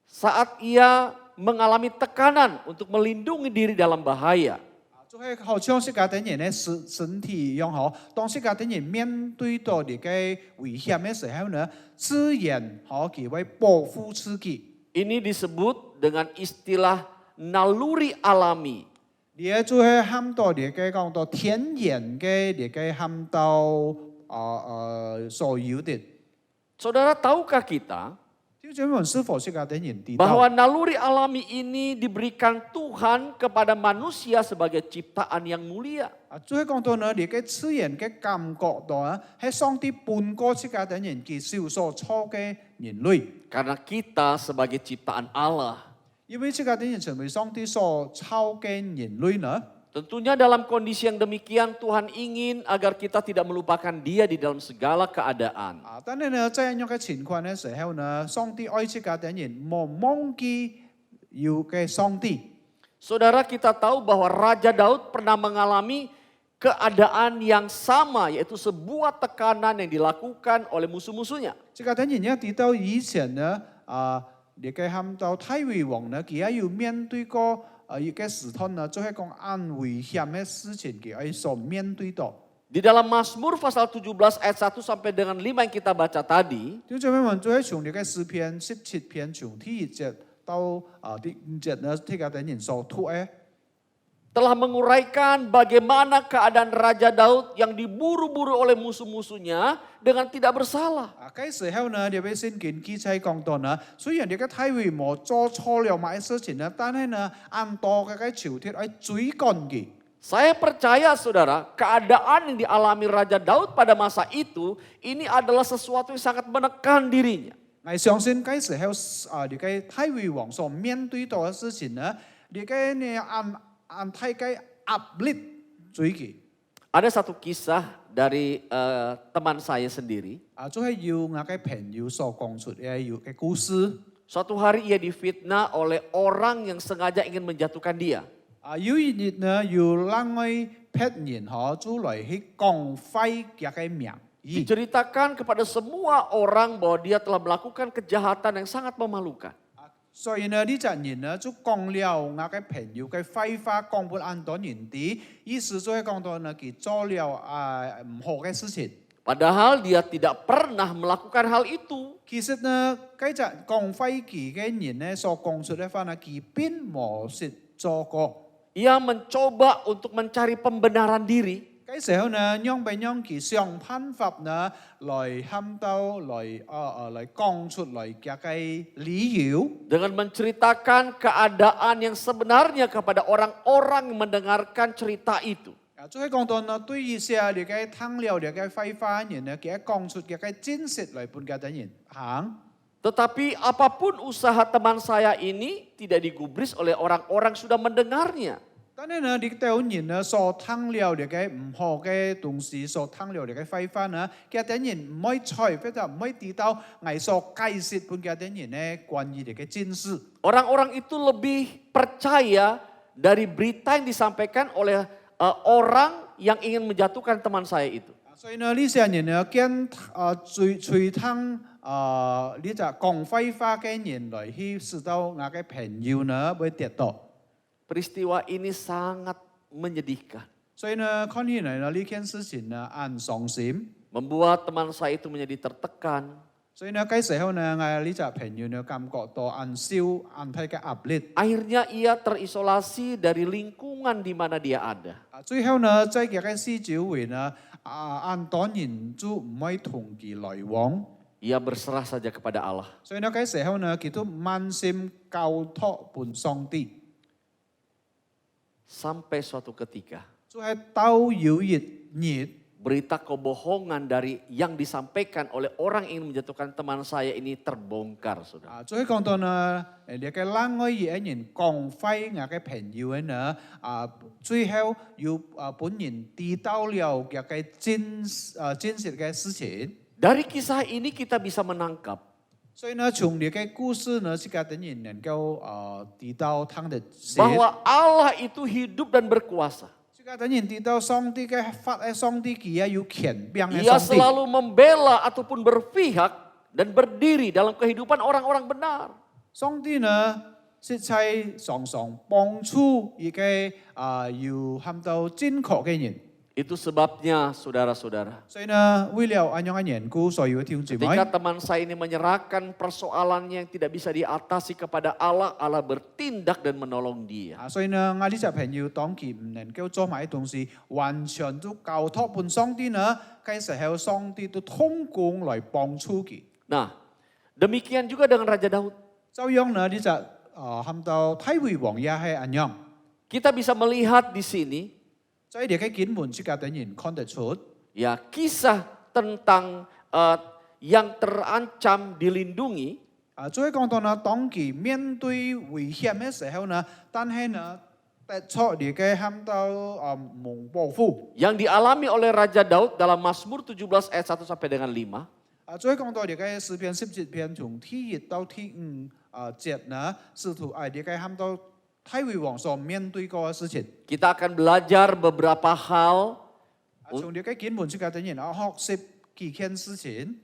saat ia mengalami tekanan untuk melindungi diri dalam bahaya. 就係好像世界啲人咧身體一樣嗬，當世界啲人面對到啲嘅危險嘅時候呢，自然可佢會保護自己。 Ini disebut dengan istilah naluri alami. 你就係喊到啲嘅講到天然嘅啲嘅喊到所有的。 Saudara, tahukah kita 就專門是否世界啲人知道？ bahwa naluri alami ini diberikan Tuhan kepada manusia sebagai ciptaan yang mulia? 就係講到呢，你嘅自然嘅感覺到啊，係上帝半個世界啲人嘅少數錯嘅人類。 Karena kita sebagai ciptaan Allah. 因為世界啲人成為上帝所創嘅人類呢， Tentunya dalam kondisi yang demikian Tuhan ingin agar kita tidak melupakan Dia di dalam segala keadaan. 但係呢，這樣嘅情況嘅時候呢，上帝愛世界啲人冇忘記要嘅上帝。 Saudara, kita tahu bahwa Raja Daud pernah mengalami keadaan yang sama, yaitu sebuah tekanan yang dilakukan oleh musuh-musuhnya. 世界啲人一提到以前呢，你嘅喊到太尉王呢，佢也要面對過一個時段呢，就係講按危險嘅事情佢要所面對到。 Di dalam Mazmur pasal 17 ayat 1 sampai dengan 5 yang kita baca tadi, 就做咩問？就係從你嘅詩篇17篇從第1節到第5節呢，聽下啲人所讀嘅。 telah menguraikan bagaimana keadaan Raja Daud yang diburu-buru oleh musuh-musuhnya dengan tidak bersalah. 嗰時候呢，你俾先見記載講到呢，雖然你嘅太尉冇做錯了某事情呢，但係呢，按多嘅朝廷去追趕佢。 Saya percaya saudara, keadaan yang dialami Raja Daud pada masa itu, ini adalah sesuatu yang sangat menekan dirinya. 我相信嗰時候你嘅太尉王所面對到嘅事情呢，你嘅呢按太嘅壓力追佢。 Ada satu kisah dari teman saya sendiri. 就係要我嘅朋友所講出嘅要嘅故事。 Suatu hari ia difitnah oleh orang yang sengaja ingin menjatuhkan dia. 有一日呢，要另外劈人可出來去降廢嘅名義。 Diceritakan kepada semua orang bahwa dia telah melakukan kejahatan yang sangat memalukan. 所以呢，呢隻人呢就講了我嘅朋友嘅廢話，講本按多人啲，意思就係講到呢佢做了唔好嘅事情。 Padahal dia tidak pernah melakukan hal itu. 其實呢，嗰隻降廢佢嘅人呢所講出嘅話呢，佢並冇識做過。 Ia mencoba untuk mencari pembenaran diri. 嗰時候呢，讓俾讓佢想辦法呢，來喊到來講出來嘅理由。 Dengan menceritakan keadaan yang sebenarnya kepada orang-orang yang mendengarkan cerita itu. 就係講到呢，對於些你嘅聽了你嘅廢話人呢，佢講出嘅真實來判嘅等人行。 Tetapi apapun usaha teman saya ini tidak digubris oleh orang-orang sudah mendengarnya. 但係呢，你對人呢所聽了你嘅唔好嘅東西，所聽了你嘅廢話呢，嘅等人唔可以睬，或者唔可以知道藝所解釋判嘅等人呢關於你嘅真實。 Orang-orang itu lebih percaya dari berita yang disampaikan oleh orang yang ingin menjatuhkan teman saya itu. 所以呢，呢些人呢，見隨聽呢隻講廢話嘅人來去使到我嘅朋友呢會跌倒。 Peristiwa ini sangat menyedihkan. 所以呢，看起來呢呢件事情呢，很傷心。 Membuat teman saya itu menjadi tertekan. 所以呢，嗰時候呢，我呢隻朋友呢感覺到很燒、很大嘅壓力。 Akhirnya ia terisolasi dari lingkungan di mana dia ada. 最後呢，在佢嘅施教會呢，很多人就唔可以同佢來往。 Ia berserah saja kepada Allah. 所以呢，嗰時候呢，佢都滿心交託伴上帝。 Sampai suatu ketika 就係到有一日。 berita kebohongan dari yang disampaikan oleh orang yang ingin menjatuhkan teman saya ini terbongkar, saudara. 最講到呢，你嘅另外一人降廢我嘅朋友呢，最後要本人知道了嘅真實嘅事情。 Dari kisah ini kita bisa menangkap 所以呢，從呢個故事呢，這個等於能夠提到他的寫， bahwa Allah itu hidup dan berkuasa. 這個等於提到上帝嘅法，上帝佢有權柄嘅 Ia 上帝。 selalu membela ataupun berpihak dan berdiri dalam kehidupan orang-orang benar. 上帝呢，實在常常幫助一個有喊到正確嘅人。 Itu sebabnya saudara-saudara, 所以呢，為了咁樣嘅緣故，所以弟兄姊妹， ketika teman saya ini menyerahkan persoalannya yang tidak bisa diatasi kepada Allah, Allah bertindak dan menolong dia. 所以呢，我呢隻朋友當佢唔能夠做埋啲東西，完全都交託俾上帝呢，嗰時候上帝都通工來幫助佢。 Nah, demikian juga dengan Raja Daud. 就樣呢，呢隻喊到大衛王也係咁樣。 Kita bisa melihat di sini 所以你嘅經文即個等人看得出， ya kisah tentang yang terancam dilindungi 所以講到呢，當佢面對危險嘅時候呢，但係呢，得出你嘅喊到蒙保護。 yang dialami oleh Raja Daud dalam Mazmur 17 ayat 1 sampai dengan 5. 所以講到你嘅詩篇17篇從第1到第5節呢，試圖你嘅喊到大衛王所面對過嘅事情。 Kita akan belajar beberapa hal 從你嘅經文即個等人學習幾件事情。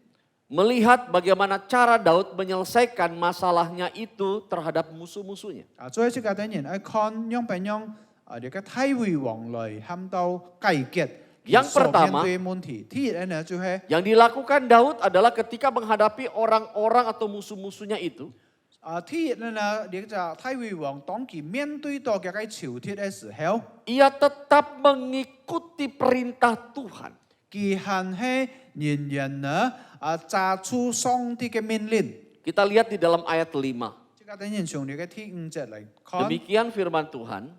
melihat bagaimana cara Daud menyelesaikan masalahnya itu terhadap musuh-musuhnya. 所以即個等人看樣變樣你嘅大衛王來喊到解決 Yang 所面 pertama 對嘅問題。第一呢就係 Yang dilakukan Daud adalah ketika menghadapi orang-orang atau musuh-musuhnya itu, 第一呢，你就大衛王當佢面對到嘅朝廷嘅時候， ia tetap mengikuti perintah Tuhan. 佢係仍然呢揸出上帝嘅命令。 Kita lihat di dalam ayat 5. 即個等人從你嘅第5節嚟看。 Demikian firman Tuhan,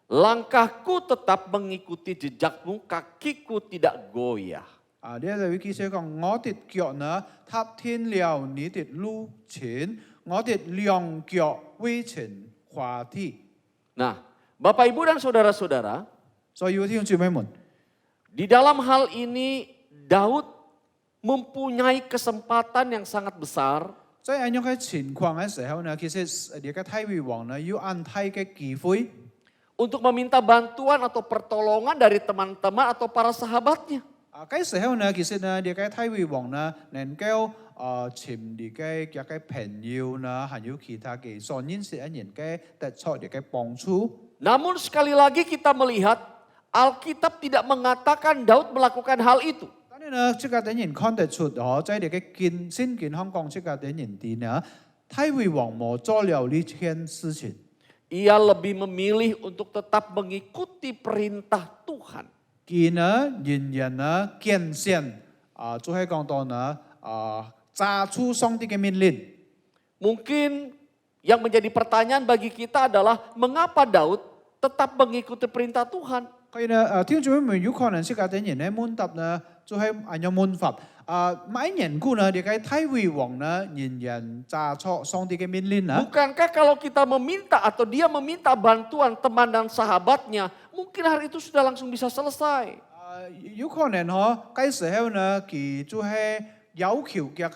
langkahku tetap mengikuti jejakmu, kakiku tidak goyah. 呢一度記寫講，我的腳呢踏天了你的路前，我的兩腳未曾滑跌。 Nah, Bapak Ibu dan Saudara-saudara, 所以弟兄姊妹們， di dalam hal ini Daud mempunyai kesempatan yang sangat besar 在咁樣嘅情況嘅時候呢，其實你嘅大衛王呢有安泰嘅機會， untuk meminta bantuan atau pertolongan dari teman-teman atau para sahabatnya. 嗰時候呢，其實呢，你嘅大衛王呢能夠尋你嘅朋友呢，還有其他嘅所認識嘅人嘅得出你嘅幫助。 Namun sekali lagi kita melihat Alkitab tidak mengatakan Daud melakukan hal itu. 但係呢，這個等人看得出在你嘅先見香港這個等人啲呢，大衛王冇做了呢件事情。 Ia lebih memilih untuk tetap mengikuti perintah Tuhan. 佢呢仍然呢堅信就係講到呢揸出上帝嘅命令。 Mungkin yang menjadi pertanyaan bagi kita adalah mengapa Daud tetap mengikuti perintah Tuhan? 所以呢聽眾們有可能這個等人呢問答呢就係按照問法買緣故呢，你嘅大衛王呢仍然揸出上帝嘅命令呢？ Bukankah kalau kita meminta atau dia meminta bantuan teman dan sahabatnya, mungkin hari itu sudah langsung bisa selesai. 有可能嗰時候呢，佢就係要求嘅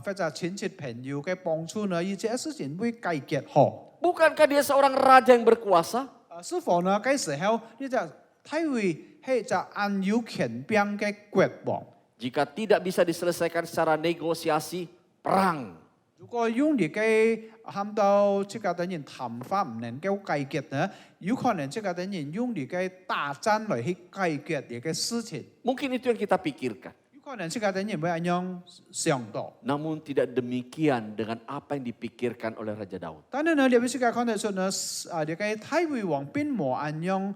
或者親戚朋友嘅幫助呢，而且事情會解決好。 Bukankah dia seorang raja yang berkuasa? 是否呢？嗰時候呢就大衛係就按有權柄嘅國王。 Jika tidak bisa diselesaikan secara negosiasi, perang. 如果用你嘅喊到這個等人談法唔能夠解決呢，有可能這個等人用你嘅打戰來去解決你嘅事情。 Mungkin itu yang kita pikirkan. 有可能這個等人會咁樣想到。 Namun tidak demikian dengan apa yang dipikirkan oleh Raja Daud. 但係呢，你必須講得出呢，你嘅大衛王並冇咁樣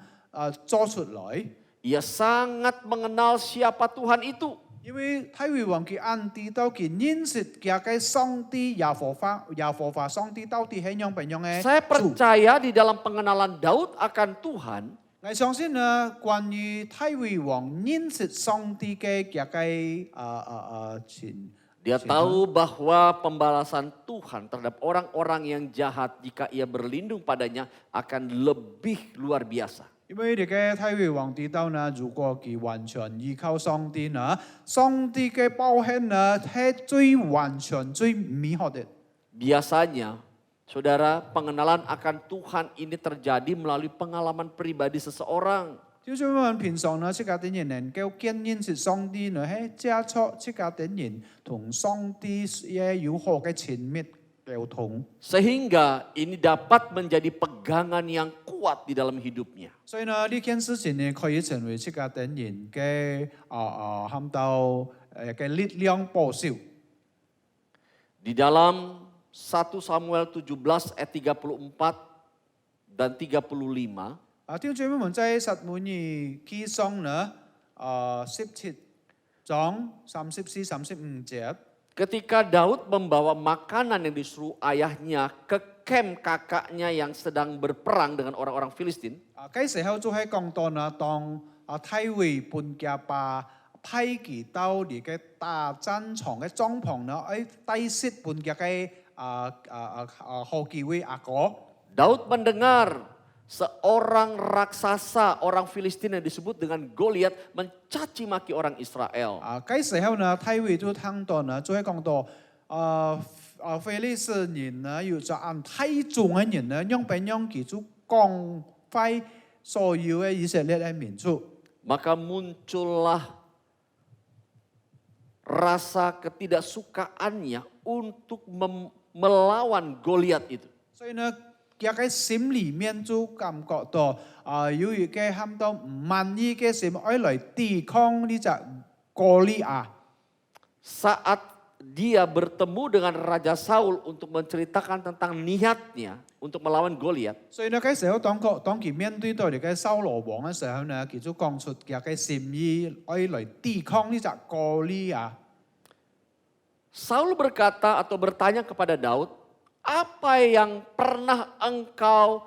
做出來， Ia sangat mengenal siapa Tuhan itu. 因為大衛王佢按知道佢認識嘅上帝耶和華上帝到底係樣點樣嘅 Saya 主。 percaya di dalam pengenalan Daud akan Tuhan, 我相信呢，關於大衛王認識上帝嘅情。 dia tahu bahwa pembalasan Tuhan terhadap orang-orang yang jahat jika ia berlindung padanya akan lebih luar biasa. 因為你嘅太尉王知道呢，如果佢完全依靠上帝呢，上帝嘅保險呢係最完全、最美好的。 Biasanya, saudara, pengenalan akan Tuhan ini terjadi melalui pengalaman pribadi seseorang. 就算我們平常呢，這家啲人能夠見認識上帝呢，係接觸這家啲人同上帝也有好嘅親密溝通。 Sehingga ini dapat menjadi pegangan yang kuat di dalam hidupnya. 所以呢，呢件事情呢，可以成為這家啲人嘅喊到嘅力量保守。 Di dalam 1 Samuel 17 ayat 34 dan 35, 弟兄姊妹們在撒母耳記上呢，17 章34 35節。 ketika Daud membawa makanan yang disuruh ayahnya ke kem kakaknya yang sedang berperang dengan orang-orang Filistin, 嗰時候就係講到呢，當太尉本家把派佢到你嘅大戰場嘅帳篷呢，帶挈本家嘅好幾位阿哥。 Daud mendengar seorang raksasa orang Filistin yang disebut dengan Goliat mencaci maki orang Israel. 嗰時候呢，太尉就聽到呢，就係講到非利士人呢，有着按太重嘅人呢，用俾用佢就降快所有嘅以色列嘅民族。 Maka muncullah rasa ketidaksukaannya untuk melawan Goliat itu. 所以呢，佢喺心裡面就感覺到有一個喊到唔滿意嘅心，愛來抵抗呢隻歌利亞。 Saat dia bertemu dengan Raja Saul untuk menceritakan tentang niatnya untuk melawan Goliat, 所以呢，嗰時候當佢面對到你嘅掃羅王嘅時候呢，佢就講出佢嘅心意，愛來抵抗呢隻歌利亞。 Saul berkata atau bertanya kepada Daud, apa yang pernah engkau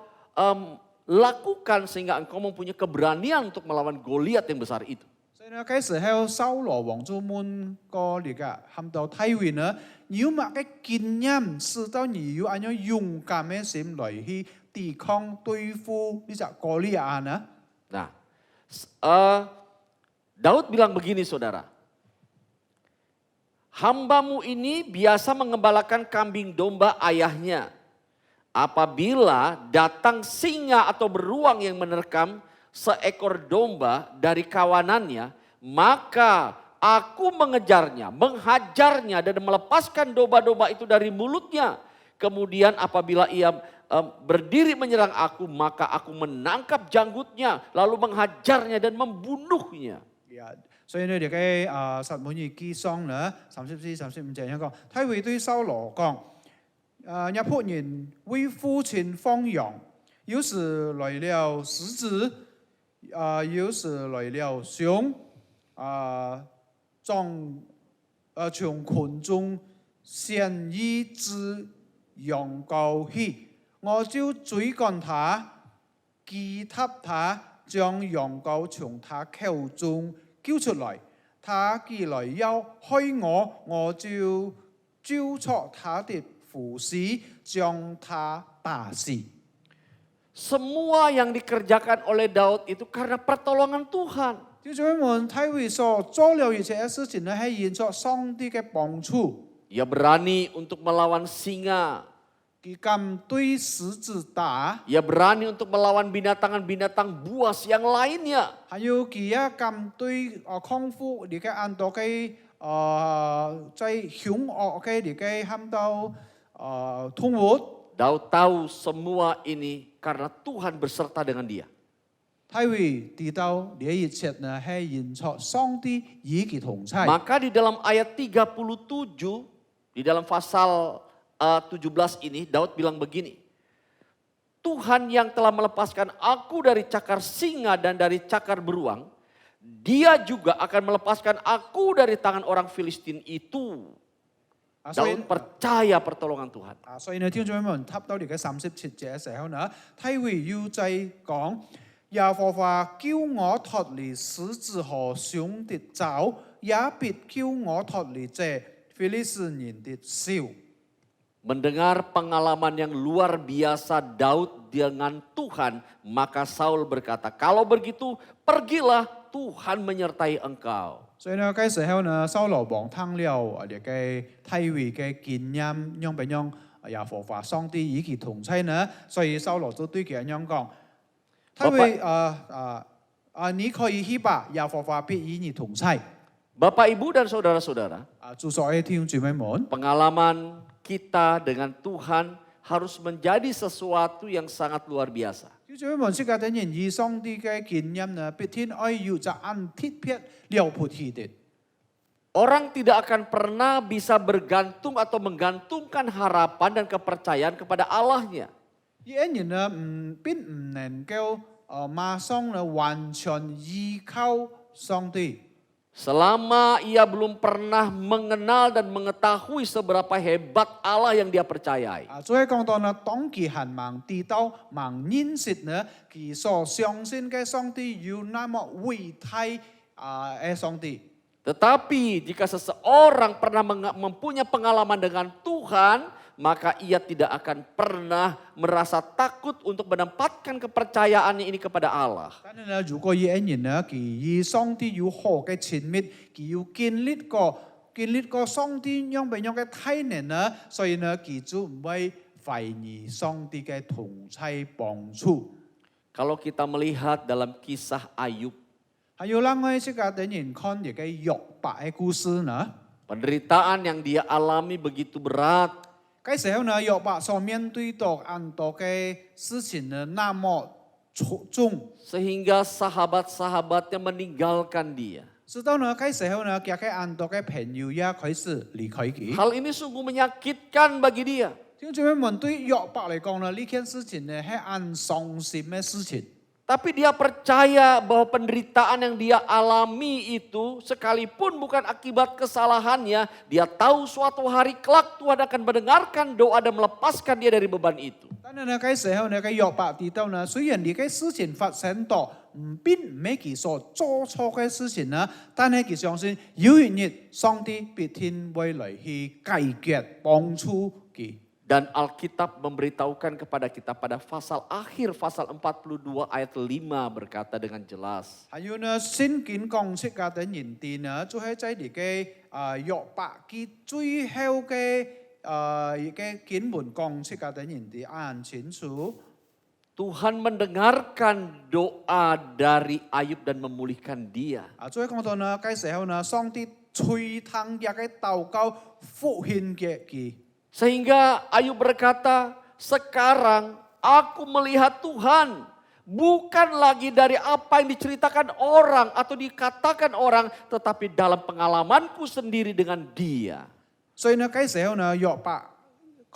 lakukan sehingga engkau mempunyai keberanian untuk melawan Goliat yang besar itu? 所以呢，嗰時候掃羅王就問過你嘅喊到太尉呢，你有乜嘅經驗，使到你有咁樣勇敢嘅心來去抵抗對付呢隻歌利亞呢？ Nah, Daud bilang begini saudara. Hambamu ini biasa mengembalakan kambing domba ayahnya. Apabila datang singa atau beruang yang menerkam seekor domba dari kawanannya, maka aku mengejarnya, menghajarnya dan melepaskan domba-domba itu dari mulutnya. Kemudian apabila ia berdiri menyerang aku, maka aku menangkap janggutnya, lalu menghajarnya dan membunuhnya. 所以呢，你嘅撒母耳記上呢34、35節一講，太尉對掃羅講：一僕人為父親放羊，有時來了獅子，有時來了熊，從群中選一隻羊羔去，我就追趕他，擊塌他，將羊羔從他口中叫出來，他既來要害我，我就揪出他的鬍鬚，將他打死。 Semua yang dikerjakan oleh Daud itu karena pertolongan Tuhan. 弟兄姊妹們，太尉所做了一切嘅事情呢，係因着上帝嘅幫助。 Ia berani untuk melawan singa. 佢敢對獅子打， Ia berani untuk melawan binatang-binatang buas yang lainnya. 還有佢也敢對康復你嘅按到嘅在凶惡嘅你嘅喊到動物。 Daud tahu semua ini karena Tuhan berserta dengan dia. 太尉知道呢一切呢係因着上帝與佢同在。 Maka di dalam ayat 37, di dalam pasal 17 ini Daud bilang begini. Tuhan yang telah melepaskan aku dari cakar singa dan dari cakar beruang, dia juga akan melepaskan aku dari tangan orang Filistin itu. Daud percaya pertolongan Tuhan. 所以呢，弟兄姊妹們，睇到呢個37節嘅時候呢，太尉要再講，耶和華叫我脫離獅子和熊的爪，也必叫我脫離這非利士人的手。Mendengar pengalaman yang luar biasa Daud dengan Tuhan, maka Saul berkata, "Kalau begitu, pergilah, Tuhan menyertai engkau." 所以呢，嗰時候呢，掃羅王聽了呢個體會嘅經驗，讓俾讓耶和華上帝與佢同在呢，所以掃羅就對佢咁講：體會你可以去吧，耶和華必與你同在。 Bapak, Ibu, dan saudara-saudara, 主所愛聽姊妹們， pengalaman kita dengan Tuhan harus menjadi sesuatu yang sangat luar biasa. 姊妹們識嘅等人與上帝嘅經驗呢，必天愛要就按鐵撇了不起的。 Orang tidak akan pernah bisa bergantung atau menggantungkan harapan dan kepercayaan kepada Allahnya. 一人呢，必唔能夠馬上呢完全依靠上帝。 Selama ia belum pernah mengenal dan mengetahui seberapa hebat Allah yang dia percayai. 所以講到呢，當佢還盲知道、盲認識呢，佢所相信嘅上帝有那麼偉大嘅上帝。 Tetapi jika seseorang pernah mempunyai pengalaman dengan Tuhan, maka ia tidak akan pernah merasa takut untuk menempatkan kepercayaannya ini kepada Allah. 但係呢，如果一人呢，佢與上帝有好嘅親密，佢有經歷過上帝樣俾樣嘅大能呢，所以呢，佢就唔會懷疑上帝嘅同在幫助。 Kalau kita melihat dalam kisah Ayub, 還有另外一個等人看呢個約伯嘅故事呢， penderitaan yang dia alami begitu berat. 嗰時候呢，約伯所面對到很多嘅事情呢，那麼重。 Sehingga sahabat-sahabatnya meninggalkan dia. 直到呢，嗰時候呢，佢嘅很多嘅朋友也開始離開佢。 Hal ini sungguh menyakitkan bagi dia. 弟兄姊妹們，對約伯嚟講呢，呢件事情呢係很傷心嘅事情。 Tapi dia percaya bahwa penderitaan yang dia alami itu sekalipun bukan akibat kesalahannya, dia tahu suatu hari kelak Tuhan akan mendengarkan doa dan melepaskan dia dari beban itu. 但係呢，嗰時候呢，個約伯知道呢，雖然呢個事情發生到並唔係佢所做錯嘅事情呢，但係佢相信有一日上帝必定會來去解決幫助佢。 Dan Alkitab memberitahukan kepada kita pada akhir pasal 42 ayat 5 berkata dengan jelas. 還有呢，聖經講出嘅等人哋呢，就係在呢個約伯佢最後嘅一個經文講出嘅等人哋很清楚。 Tuhan mendengarkan doa dari Ayub dan memulihkan dia. 所以講到呢，嗰時候呢，上帝垂聽一個禱告，復興嘅佢。 Sehingga Ayub berkata, sekarang aku melihat Tuhan. Bukan lagi dari apa yang diceritakan orang atau dikatakan orang. Tetapi dalam pengalamanku sendiri dengan dia. 所以呢，嗰時候呢，約伯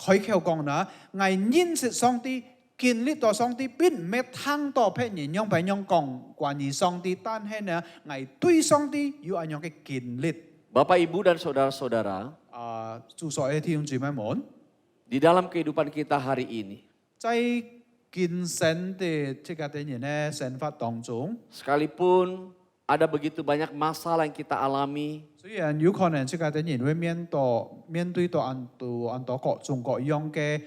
佢講呢，我認識上帝，經歷到上帝，並唔係聽到別人用別人講關於上帝，但係呢，我對上帝有一樣嘅經歷。 Bapak, Ibu, dan saudara-saudara, 主所愛弟兄姊妹們， di dalam kehidupan kita hari ini, 在今生的這個等人呢生活當中， sekalipun ada begitu banyak masalah yang kita alami, 雖然有可能這個等人會面對到很多各種各樣嘅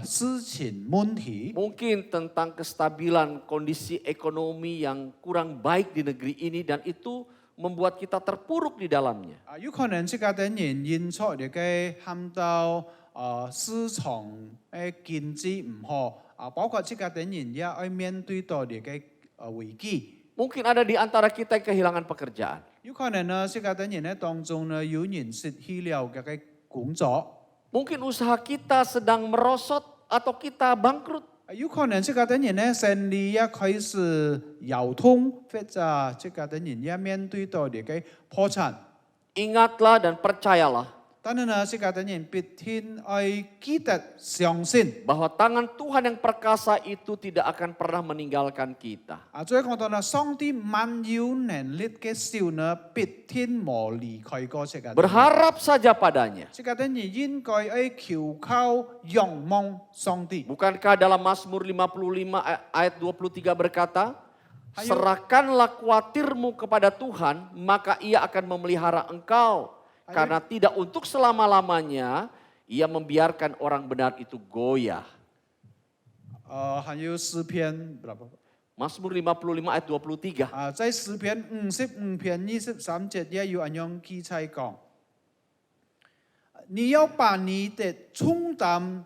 事情問題， mungkin tentang kestabilan kondisi ekonomi yang kurang baik di negeri ini dan itu membuat kita terpuruk di dalamnya. 有可能這個等人因錯嘅陷到市場嘅經濟唔好，包括這個等人也要面對到嘅危機。 Mungkin ada di antara kita yang kehilangan pekerjaan. 有可能呢，這個等人呢當中呢有人失去了嘅工作， Mungkin usaha kita sedang merosot atau kita bangkrut. 有可能這個等人呢生意也開始腰痛，或者這個等人也面對到嘅破產。 Ingatlah dan percayalah 但係呢，這個等人必定要記得相信。 bahwa tangan Tuhan yang perkasa itu tidak akan pernah meninggalkan kita. 所以講到呢，上帝萬有能力嘅手呢，必定冇離開過這個人。 Berharap saja padanya. 這個人應該要求靠仰望上帝。 Bukankah dalam Mazmur 55 ayat 23 berkata, serahkanlah khawatirmu kepada Tuhan, maka ia akan memelihara engkau. Karena tidak untuk selama-lamanya ia membiarkan orang benar itu goyah. 还有诗篇 berapa？ Mazmur 55 ayat 23. 在诗篇55篇23节也有咁樣記載講，你要把你的重擔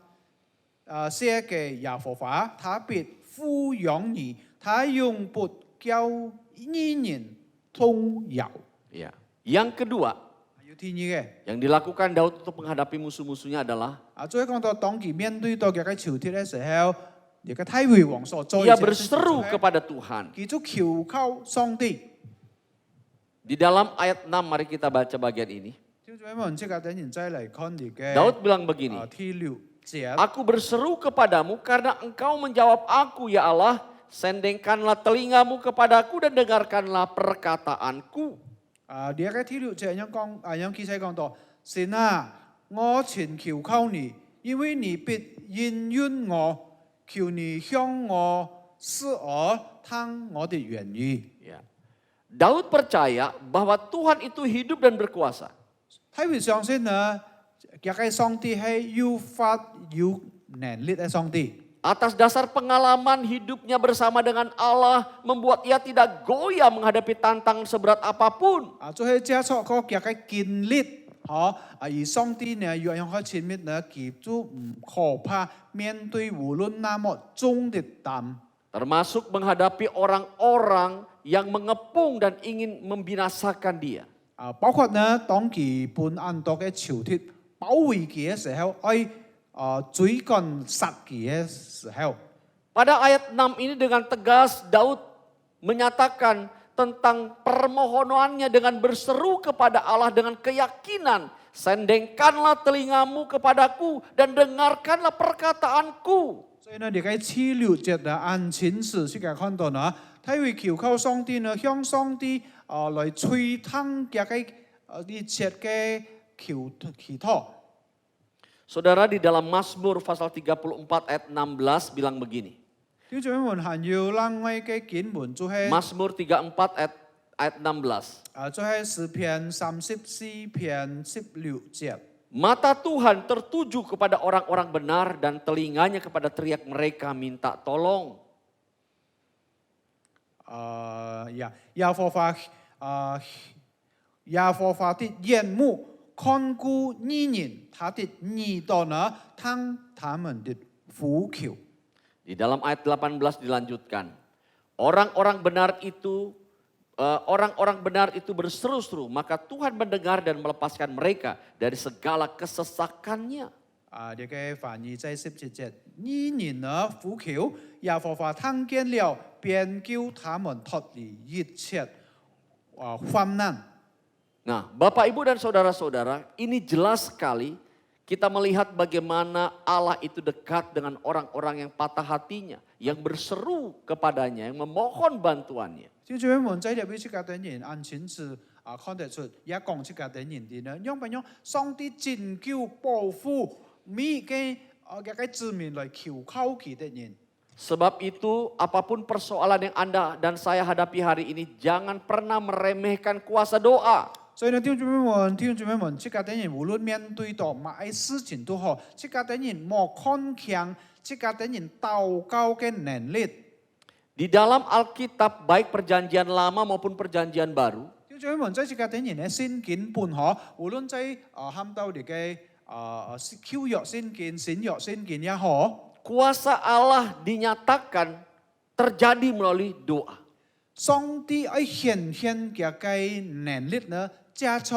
卸給耶和華，他必撫養你，他永不叫你人動搖。 Ya. Yang kedua, 還有第二個。 yang dilakukan Daud untuk menghadapi musuh-musuhnya adalah 最後講到當佢面對到嘅朝鐵嘅時候，而家太尉王所做 ia 嘅事情 berseru 係 kepada Tuhan. 佢就求靠上帝。 Di dalam ayat 6 mari kita baca bagian ini. 聽眾朋友們，即刻等然再嚟看你嘅 Daud bilang begini, 第六節。 Aku berseru kepadamu karena engkau menjawab aku ya Allah. Sendengkanlah telingamu kepadaku dan dengarkanlah perkataanku. 第一個第六節樣記載講到，神啊，我全求靠你，因為你必應允我，求你向我示耳，聽我的言語。 Ya. Daud percaya bahwa Tuhan itu hidup dan berkuasa. 太尉相信呢，嘅個上帝係有法有能力嘅上帝。 Atas dasar pengalaman hidupnya bersama dengan Allah membuat ia tidak goyah menghadapi tantangan seberat apapun. 做係接觸嗰嘅個經歷，而上帝呢，要讓佢前面呢，佢就唔可怕面對無論那麼重的擔。 Termasuk menghadapi orang-orang yang mengepung dan ingin membinasakan dia. 包括呢，當佢本安多嘅朝鐵保衛佢嘅時候，追趕殺佢嘅時候， Pada ayat 6 ini dengan tegas Daud menyatakan tentang permohonannya dengan berseru kepada Allah dengan keyakinan. Sendengkanlah telingamu kepadaku dan dengarkanlah perkataanku. 所以呢，你喺第六節呢，按前時先嘅看到呢，他會求靠上帝呢，向上帝來垂聽嘅個一切嘅祈禱。 Saudara, di dalam Mazmur pasal 34 ayat 16 bilang begini. 聽眾們還有另外嘅經文，就係 Mazmur 34 ayat 16. 就係詩篇34篇16節。 Mata Tuhan tertuju kepada orang-orang benar dan telinganya kepada teriak mereka minta tolong. 耶和華的眼目看顧義人，他的耳朵呢，聽他們的呼求。 Di dalam ayat 18 dilanjutkan. Orang-orang benar itu berseru-seru, maka Tuhan mendengar dan melepaskan mereka dari segala kesesakannya. 呢個翻譯在17節，義人呢呼求，耶和華聽見了，便救他們脫離一切患難。 Nah, Bapak, Ibu, dan saudara-saudara, ini jelas sekali kita melihat bagaimana Allah itu dekat dengan orang-orang yang patah hatinya, yang berseru kepadanya, yang memohon bantuannya. 小姊妹們，在入邊這個等人按前字看得出，也講這個等人啲呢，因為上帝拯救保護每個子民來求靠佢的人。 Sebab itu apapun persoalan yang Anda dan saya hadapi hari ini, jangan pernah meremehkan kuasa doa. 所以呢，弟兄姊妹們，這個等人無論面對到乜嘢事情都好，這個等人莫看強，這個等人禱告嘅能力。 Di dalam Alkitab, baik perjanjian lama maupun perjanjian baru, 弟兄姊妹們，在這個等人嘅聖經本可，無論在喊到你嘅舊約聖經、新約聖經也好， kuasa Allah dinyatakan terjadi melalui doa. 上帝愛顯現嘅個能力呢，加速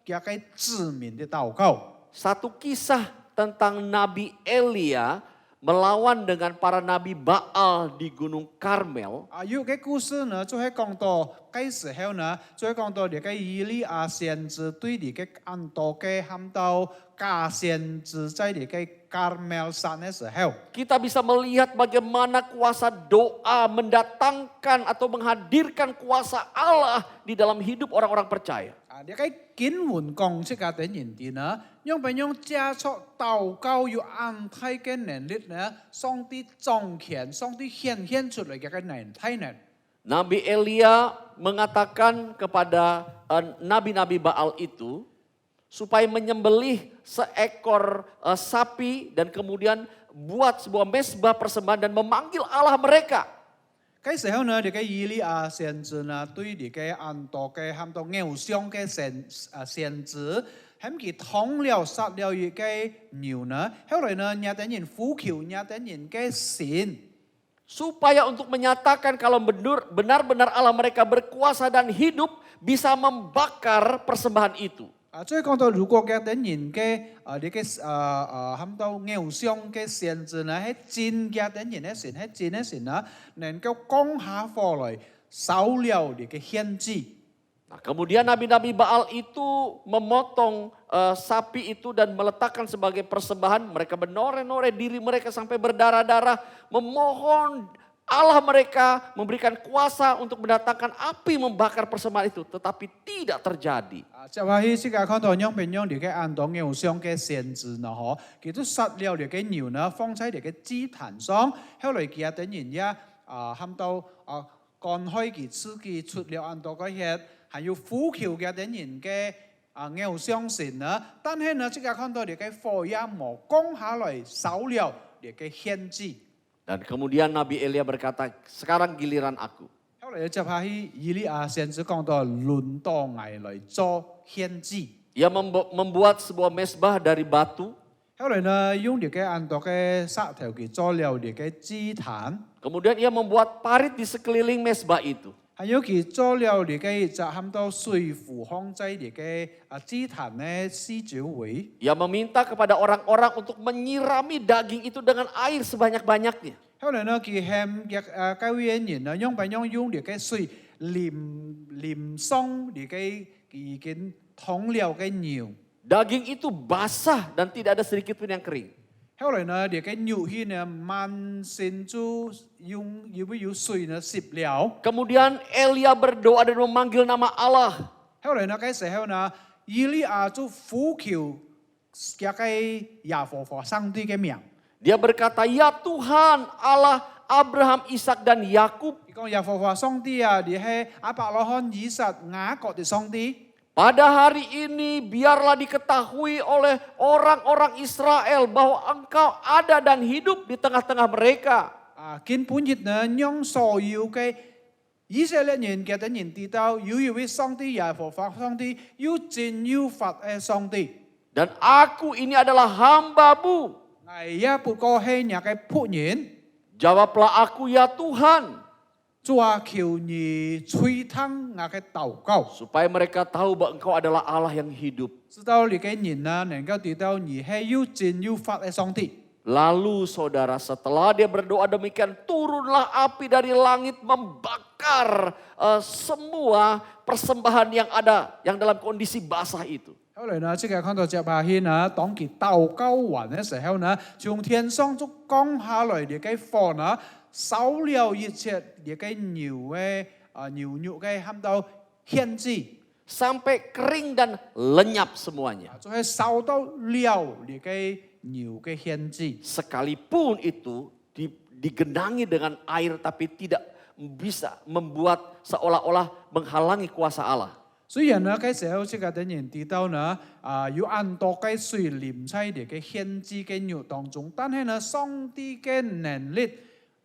嘅個子民的禱告。 Satu kisah tentang Nabi Elia melawan dengan para nabi Baal di Gunung Karmel. 有個故事呢，就係講到嗰時候呢，就係講到你個以利亞先知對你個安多嘅喊到假先知在你個Karmel山嘅時候， Kita bisa melihat bagaimana kuasa doa mendatangkan atau menghadirkan kuasa Allah di dalam hidup orang-orang percaya. 你個經文講這個等人啲呢，用不用加速禱告有安泰嘅能力呢？上帝彰顯，上帝顯現出來嘅個能力呢？ Nabi Elia mengatakan kepada nabi-nabi Baal itu, supaya menyembelih seekor sapi dan kemudian buat sebuah mesbah persembahan dan memanggil Allah mereka. 嗰時候呢，啲以利亞先知呢，對啲嘅安多嘅喊到偶像嘅先知，喺佢捅了殺了一個牛呢，後來呢，也等人呼求，也等人嘅神。 Supaya untuk menyatakan kalau benar-benar Allah mereka berkuasa dan hidup bisa membakar persembahan itu. 所以講到如果嘅等人嘅啲嘅喊到偶像嘅先知呢，喺真嘅等人嘅神，喺真嘅神呢，能夠降下火來燒了啲嘅獻祭。 Nah, kemudian nabi-nabi Baal itu memotong sapi itu dan meletakkan sebagai persembahan. Mereka menore-nore diri mereka sampai berdarah-darah. Memohon Allah mereka memberikan kuasa untuk mendatangkan api membakar persembahan itu. Tetapi tidak terjadi. 就係世界看到樣變樣啲嘅安當偶像嘅先知呢，嗬，佢都殺了啲嘅牛呢，放喺啲嘅祭壇上，後來佢等人也喊到趕開佢自己出了安多個血。 還要呼求嘅等人嘅偶像神呢，但係呢，即係看到啲嘅火也冇降下來燒了啲嘅獻祭。 Dan kemudian Nabi Elia berkata, sekarang giliran aku. 後來就係以利亞先知講到輪到我來做獻祭。 Ia membuat sebuah mesbah dari batu. 後來呢，用啲嘅安多嘅石頭佢做了啲嘅祭壇， Kemudian ia membuat parit di sekeliling mesbah itu. 還有佢做了啲嘅就喊到水庫放在啲嘅祭壇嘅四周圍。 Ia meminta kepada orang-orang untuk menyirami daging itu dengan air sebanyak-banyaknya. 後來呢，佢向教會人呢，用啲嘅水淋上啲嘅已經燙了嘅牛。 Daging itu basah dan tidak ada sedikit pun yang kering. 後來呢，啲嘅牛血呢，滿身就用水呢濕了。 Kemudian Elia berdoa dan memanggil nama Allah. 後來呢，嗰時候呢，以利亞就呼求嘅耶和華上帝嘅名。 Dia berkata, ya Tuhan Allah Abraham, Ishak dan Yakub. 佢講耶和華上帝啊，你係亞伯拉罕、以撒、雅各嘅上帝。 Pada hari ini biarlah diketahui oleh orang-orang Israel bahwa engkau ada dan hidup di tengah-tengah mereka. 見本日呢，讓所有嘅以色列人嘅等人知道，有一位上帝耶和華上帝，有真有法嘅上帝。 Dan aku ini adalah hamba-Mu. 我也不過係你嘅僕人， Jawablah aku ya Tuhan. 主啊，求你垂聽我嘅禱告， Supaya mereka tahu bahwa engkau adalah Allah yang hidup. 知道你嘅人呢，能夠知道你係有真有法嘅上帝。 Lalu saudara setelah dia berdoa demikian turunlah api dari langit membakar semua persembahan yang ada yang dalam kondisi basah itu. 後來呢，即係看到隻巴希呢，當佢禱告完嘅時候呢，從天上就降下來啲嘅火呢，燒了一切啲嘅牛肉嘅喊到獻祭， Sampai kering dan lenyap semuanya. 就係燒到了啲嘅牛嘅獻祭。 Sekalipun itu digenangi dengan air tapi tidak bisa membuat seolah-olah menghalangi kuasa Allah. 雖然呢，嗰時候即係等人知道呢，要按多嘅水淋喺啲嘅獻祭嘅肉當中，但係呢，上帝嘅能力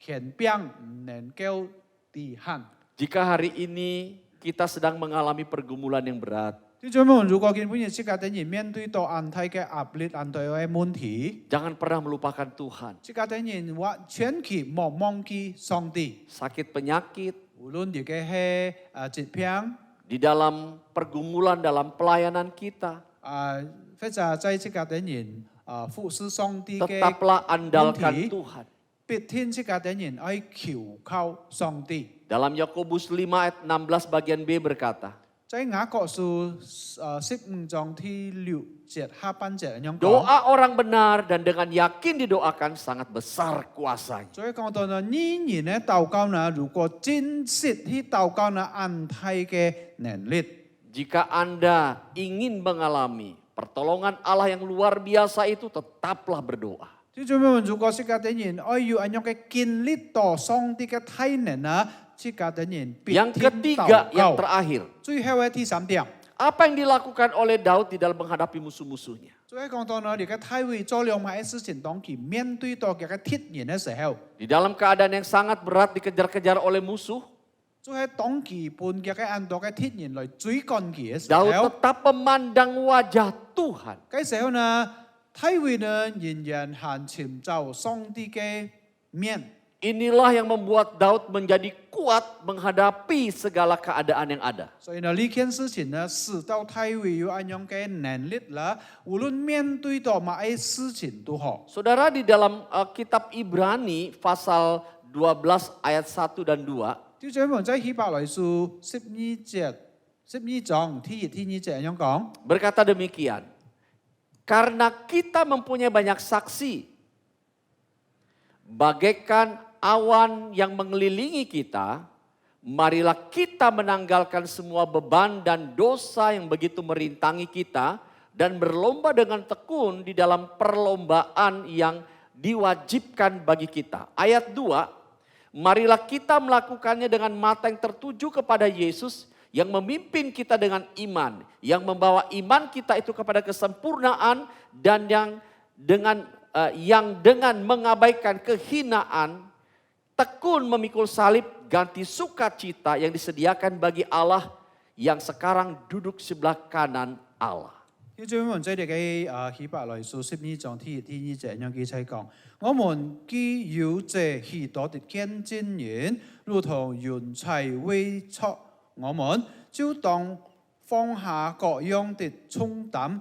權柄唔能夠抵限。 Jika hari ini kita sedang mengalami pergumulan yang berat, 弟兄們，如果見本日即係等人面對到安泰嘅壓力、安泰嘅問題， jangan pernah melupakan Tuhan. 即係等人話千祈莫忘記上帝， Sakit penyakit, 無論啲嘅係疾病。 di dalam pergumulan dalam pelayanan kita, 或者在即係等人服侍上帝嘅 tetaplah andalkan Nanti. Tuhan. 必天即係等人愛求靠上帝。 Dalam Yakobus 5 ayat 16 bagian B berkata, 在雅各書15章第6節下半節咁樣講， doa orang benar dan dengan yakin didoakan sangat besar kuasanya. 所以講到呢，呢人呢禱告呢，如果真實去禱告呢，安泰嘅能力。 Jika Anda ingin mengalami pertolongan Allah yang luar biasa itu, tetaplah berdoa. 弟兄們，如果即係等人愛要咁樣嘅經歷到上帝嘅大能啊，即係等人必 Yang 聽 ketiga, 禱 yang 告。 terakhir, 最後嘅第三點， apa yang dilakukan oleh Daud di dalam menghadapi musuh-musuhnya. 所以講到呢，你嘅體會做兩碼嘅事情，當佢面對到嘅鐵人嘅時候， Di dalam keadaan yang sangat berat dikejar-kejar oleh musuh, 就係當佢伴嘅按到嘅鐵人來追趕佢嘅時 Daud 候， tetap memandang wajah Tuhan. 嘅時候呢，體會呢仍然行尋找上帝嘅面。 Inilah yang membuat Daud menjadi kuat menghadapi segala keadaan yang ada. 所以呢，呢件事情呢，使到體會有咁樣嘅能力啦，無論面對到乜嘢事情都好。 Saudara, di dalam kitab Ibrani pasal 12 ayat 1 dan 2, 弟兄們，在希伯來書12章第1、第2節咁樣講。 berkata demikian. Karena kita mempunyai banyak saksi, bagaikan awan yang mengelilingi kita, marilah kita menanggalkan semua beban dan dosa yang begitu merintangi kita dan berlomba dengan tekun di dalam perlombaan yang diwajibkan bagi kita. Ayat 2, marilah kita melakukannya dengan mata yang tertuju kepada Yesus yang memimpin kita dengan iman, yang membawa iman kita itu kepada kesempurnaan dan yang dengan mengabaikan kehinaan tekun memikul salib ganti sukacita yang disediakan bagi Allah yang sekarang duduk sebelah kanan Allah. 弟兄們，在你嘅希伯來書12章第1、第2節咁樣記載講，我們既有這許多的見證人，如同雲彩圍束我們，就當放下各樣的重擔，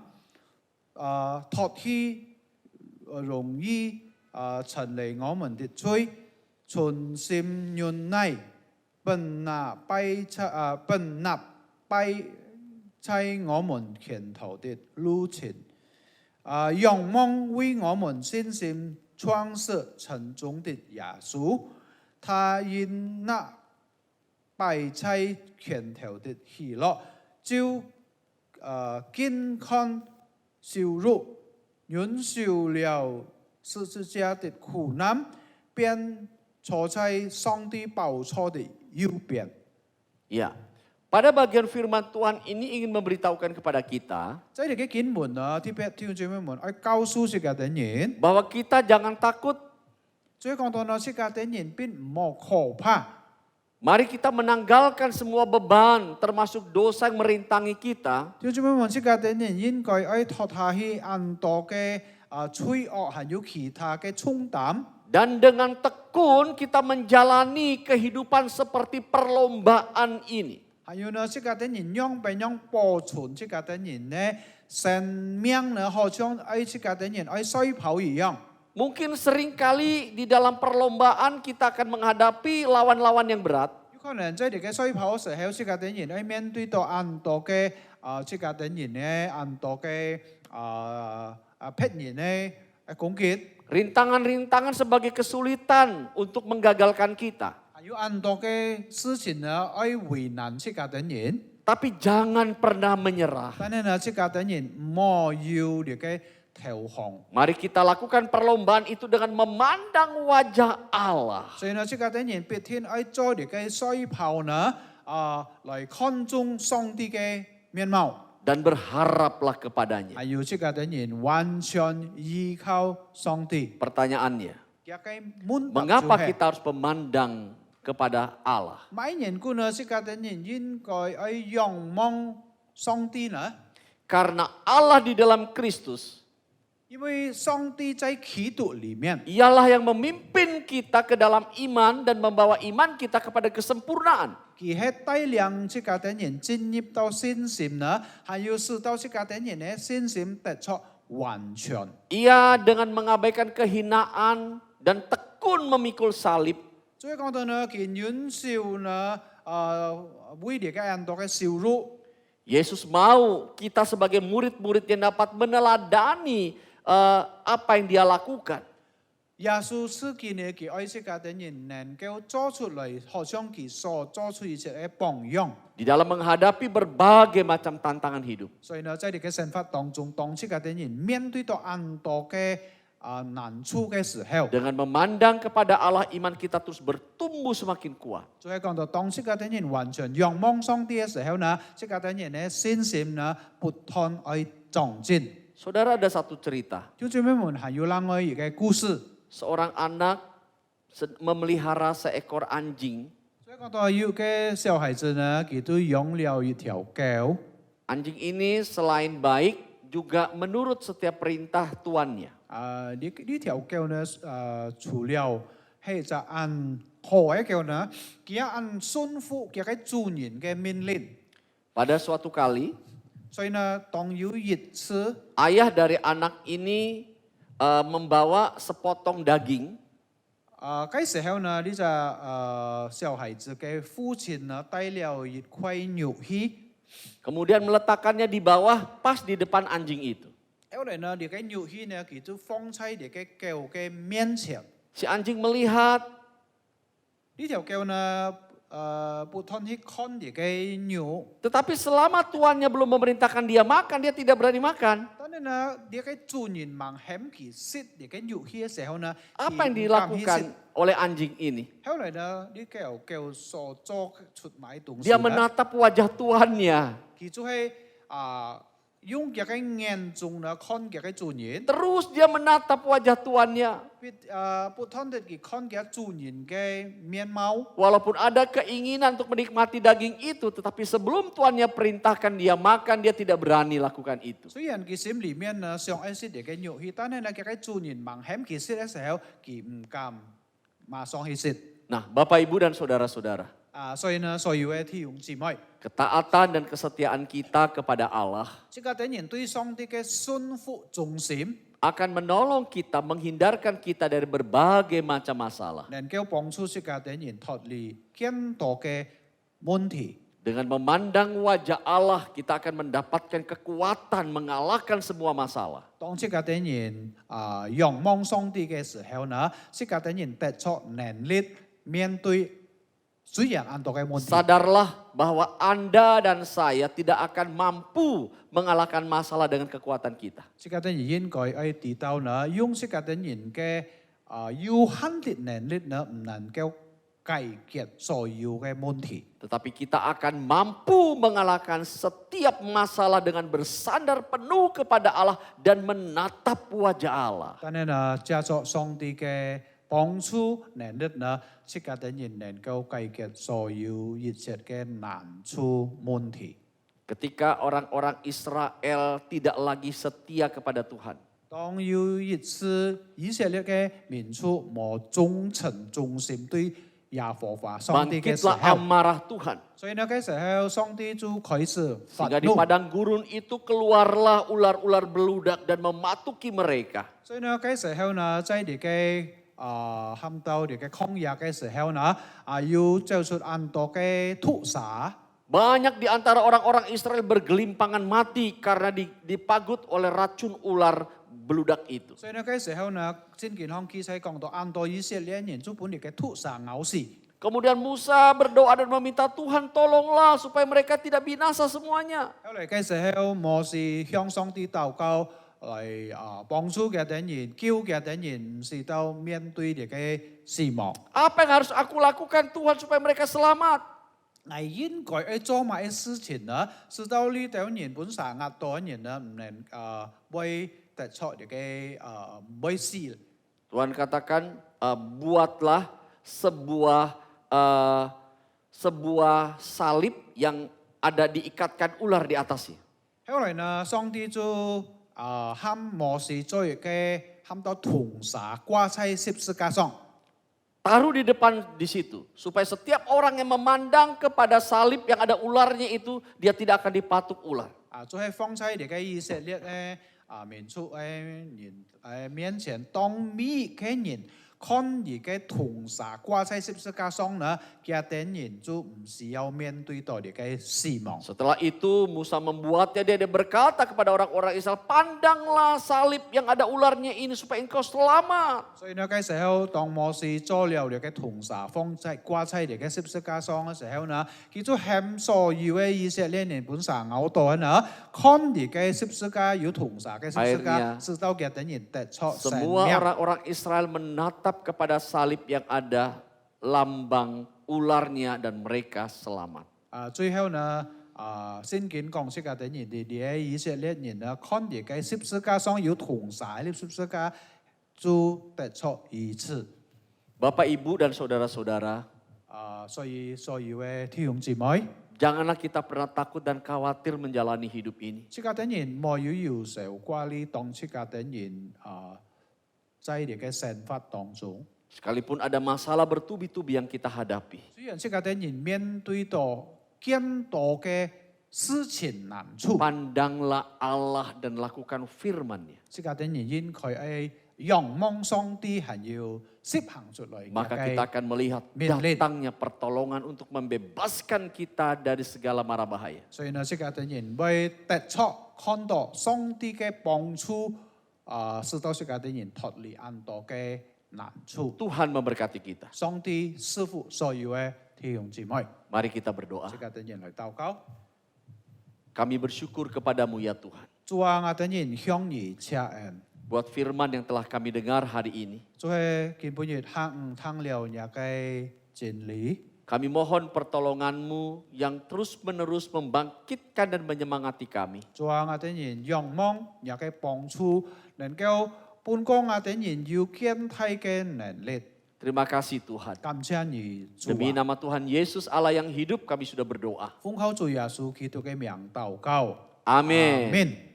脱去容易陳離我們的罪，存心忍耐，本立在我們前頭的路程，仰望為我們信心創設沉重的耶穌，他因那擺在前頭的喜樂，就健康受辱，忍受了十字架的苦難，便坐在上帝寶座的右邊。 Ya, pada bagian firman Tuhan ini ingin memberitahukan kepada kita 在你嘅經文啊，特別聽眾們，愛告訴世界的人， bahwa kita jangan takut. 最講到呢，世界的人並冇可怕。 Mari kita menanggalkan semua beban termasuk dosa yang merintangi kita. 聽眾們，世界的人應該愛脱下去很多嘅罪惡，還有其他嘅重擔。 Dan dengan tekun kita menjalani kehidupan seperti perlombaan ini. 還有呢，世界的人用俾用保存世界的人呢，生命呢，好像愛世界的人愛賽跑一樣。 Mungkin seringkali di dalam perlombaan kita akan menghadapi lawan-lawan yang berat. 有可能在你嘅賽跑時候，世界的人愛面對到很多嘅世界的人呢，很多嘅敵人呢攻擊。 Rintangan-rintangan sebagai kesulitan untuk menggagalkan kita. 還有很多嘅事情呢，愛為難世界的人。 Tapi jangan pernah menyerah. 但係呢，世界的人冇要你嘅投降。 Mari kita lakukan perlombaan itu dengan memandang wajah Allah. 所以呢，世界的人必天愛做你嘅賽跑呢，來看重上帝嘅面貌。 Dan berharaplah kepadanya. 還有世界的人完全依靠上帝。 Pertanyaannya, 嘅門 mengapa kita harus memandang kepada Allah? 每年個呢，世界的人應該愛仰望上帝呢， Karena Allah di dalam Kristus, 因為上帝在基督裡面。 Ialah yang memimpin kita ke dalam iman dan membawa iman kita kepada kesempurnaan. 佢係帶領世界的人進入到信心呢，還有使到世界的人呢信心得出完全。 Ia dengan mengabaikan kehinaan dan tekun memikul salib, 所以講到呢，佢忍受呢為你嘅很多嘅羞辱。 Yesus mau kita sebagai murid-murid yang dapat meneladani apa yang dia lakukan. 耶穌是佢呢，佢愛世界的人能夠做出來，好像佢所做出一切嘅榜樣。 Di dalam menghadapi berbagai macam tantangan hidup. 所以呢，在你嘅生活當中，當世界的人面對到很多嘅難處嘅時候， Dengan memandang kepada Allah, iman kita terus bertumbuh semakin kuat. 就係講到當釋迦等人完全仰望上帝嘅時候呢，釋迦等人呢信心呢不斷去長進。 Saudara, ada satu cerita. 就最尾門係要諗我一個故事， Seorang anak memelihara seekor anjing. 所以講到有個小孩子呢，佢都養了一條狗。 Anjing ini selain baik, juga menurut setiap perintah tuannya. 呢條狗呢，除了係就按好嘅狗呢，佢按順服佢嘅主人嘅命令。 Pada suatu kali, 所以呢，當有一次， ayah dari anak ini membawa sepotong daging 嗰時候呢，呢隻小孩子嘅父親呢帶了一塊牛皮， kemudian meletakkannya di bawah pas di depan anjing itu. 後來呢，呢個牛皮呢，佢就放喺呢個狗嘅面前。 Si anjing melihat, 呢條狗呢，不斷去看呢個牛， tetapi selama tuannya belum memerintahkan dia makan, dia tidak berani makan. 但係呢，呢個主人盲喊佢食呢個牛皮嘅時候呢， Apa yang 佢唔敢去食 dilakukan oleh anjing ini? 後來呢，呢個狗所做出賣東西 Dia 呢， menatap wajah tuannya. 佢就係用呢個眼中呢看呢個主人。 Terus dia menatap wajah tuannya. 不斷地去看嘅主人嘅面貌， Walaupun ada keinginan untuk menikmati daging itu, tetapi sebelum tuannya perintahkan dia makan, dia tidak berani lakukan itu. 雖然佢心裡面呢想愛食呢個肉氣，但係呢嘅主人盲喊佢食嘅時候，佢唔敢馬上去食。 Nah, Bapak Ibu dan Saudara-saudara, 所以呢，所有嘅弟兄姊妹， ketaatan dan kesetiaan kita kepada Allah 即個等人對上帝嘅信服忠心， akan menolong kita, menghindarkan kita dari berbagai macam masalah. 能夠幫助即個等人脫離更多嘅問題。 Dengan memandang wajah Allah, kita akan mendapatkan kekuatan mengalahkan semua masalah. 當即個等人仰望上帝嘅時候呢，即個等人得出能力面對雖然很多嘅問題。 Sadarlah bahwa Anda dan saya tidak akan mampu mengalahkan masalah dengan kekuatan kita. 即個等人應該去知道呢，用即個等人嘅有限的能力呢，唔能夠解決所有嘅問題。 Tetapi kita akan mampu mengalahkan setiap masalah dengan bersandar penuh kepada Allah dan menatap wajah Allah. 但係呢，借助上帝嘅幫助能力呢，即個等人能夠解決所有一切嘅難處問題。 Ketika orang-orang Israel tidak lagi setia kepada Tuhan. 當有一次以色列嘅民族冇忠誠忠心對耶和華上帝嘅時 Bangkitlah 候， amarah Tuhan. 所以呢個時候上帝就開始發 Sehingga di 怒。 padang gurun itu keluarlah ular-ular beludak dan mematuki mereka. 所以呢，嗰時候呢，在你嘅陷到你嘅曠野嘅時候呢，要做出很多嘅屠殺。 Banyak di antara orang-orang Israel bergelimpangan mati karena dipagut oleh racun ular beludak itu. 所以呢，嗰時候呢，聖經上記載講到很多以色列人就本嚟嘅屠殺咬死。 Kemudian Musa berdoa dan meminta Tuhan tolonglah supaya mereka tidak binasa semuanya. 後嚟嘅時候，摩西向上帝禱告嚟幫助嘅等人，救嘅等人，唔是到面對你嘅死亡。 Apa yang harus aku lakukan Tuhan supaya mereka selamat? 你應該去做乜嘢事情呢？是到呢等人本身壓多人呢，唔能會得出你嘅唔會死。 Tuhan katakan buatlah sebuah salib yang ada diikatkan ular di atasnya. 後來呢，上帝就喊摩西做嘅喊到銅沙掛喺十字架上。 Taruh di depan di situ supaya setiap orang yang memandang kepada salib yang ada ularnya itu dia tidak akan dipatuk ular. 就係放喺你嘅以色列嘅民族嘅人面前，當每嘅人看而家同撒挂在十字架上呢，家等人就唔需要面对到而家死亡。 Setelah itu Musa membuatnya, dia berkata kepada orang-orang Israel, pandanglah salib yang ada ularnya ini supaya engkau selamat. 所以呢，嗰時候當摩西做了而家同撒放在掛在而家十字架上嘅時候呢，佢就向所有嘅以色列人本上咬到呢，看而家十字架有同撒嘅十字架，直到家等人得出生 Semua 命。 orang-orang Israel menatap kepada salib yang ada lambang ularnya dan mereka selamat. 最後呢，聖經講出家等人哋啲以色列人呢，看而家十字架上有同撒嘅十字架，就得出醫治。 Bapak, Ibu, dan saudara-saudara, 所以所有嘅弟兄姊妹。 janganlah kita pernah takut dan khawatir menjalani hidup ini. 出家等人冇要受掛呢當出家等人在你嘅生活當中， Sekalipun ada masalah bertubi-tubi yang kita hadapi. 雖然出家等人面對到更多嘅事情難處， Pandanglah Allah dan lakukan firman-Nya. 出家等人應該係仰望上帝，係要實行出嚟。 Maka kita akan melihat datangnya pertolongan untuk membebaskan kita dari segala mara bahaya. 所以呢，出家等人會得出看到上帝嘅幫助，使到出家等人脱離很多嘅難處。 Tuhan memberkati kita. 上帝賜福所有嘅弟兄姊妹。 Mari kita berdoa. 出家等人嚟禱告。 Kami bersyukur kepadamu ya Tuhan. 主啊，我等人向你謝恩。 Buat firman yang telah kami dengar hari ini. 主係今半日下午聽了日嘅真理， Kami mohon pertolongan-Mu yang terus-menerus membangkitkan dan menyemangati kami. 主啊，我等人仰望日嘅幫助，能夠半個我等人要堅體嘅能力。 Terima kasih Tuhan. 感謝你，主 Demi 啊， nama Tuhan Yesus Allah yang hidup kami sudah berdoa. 奉靠主耶穌基督嘅名禱告， Amin. 阿們。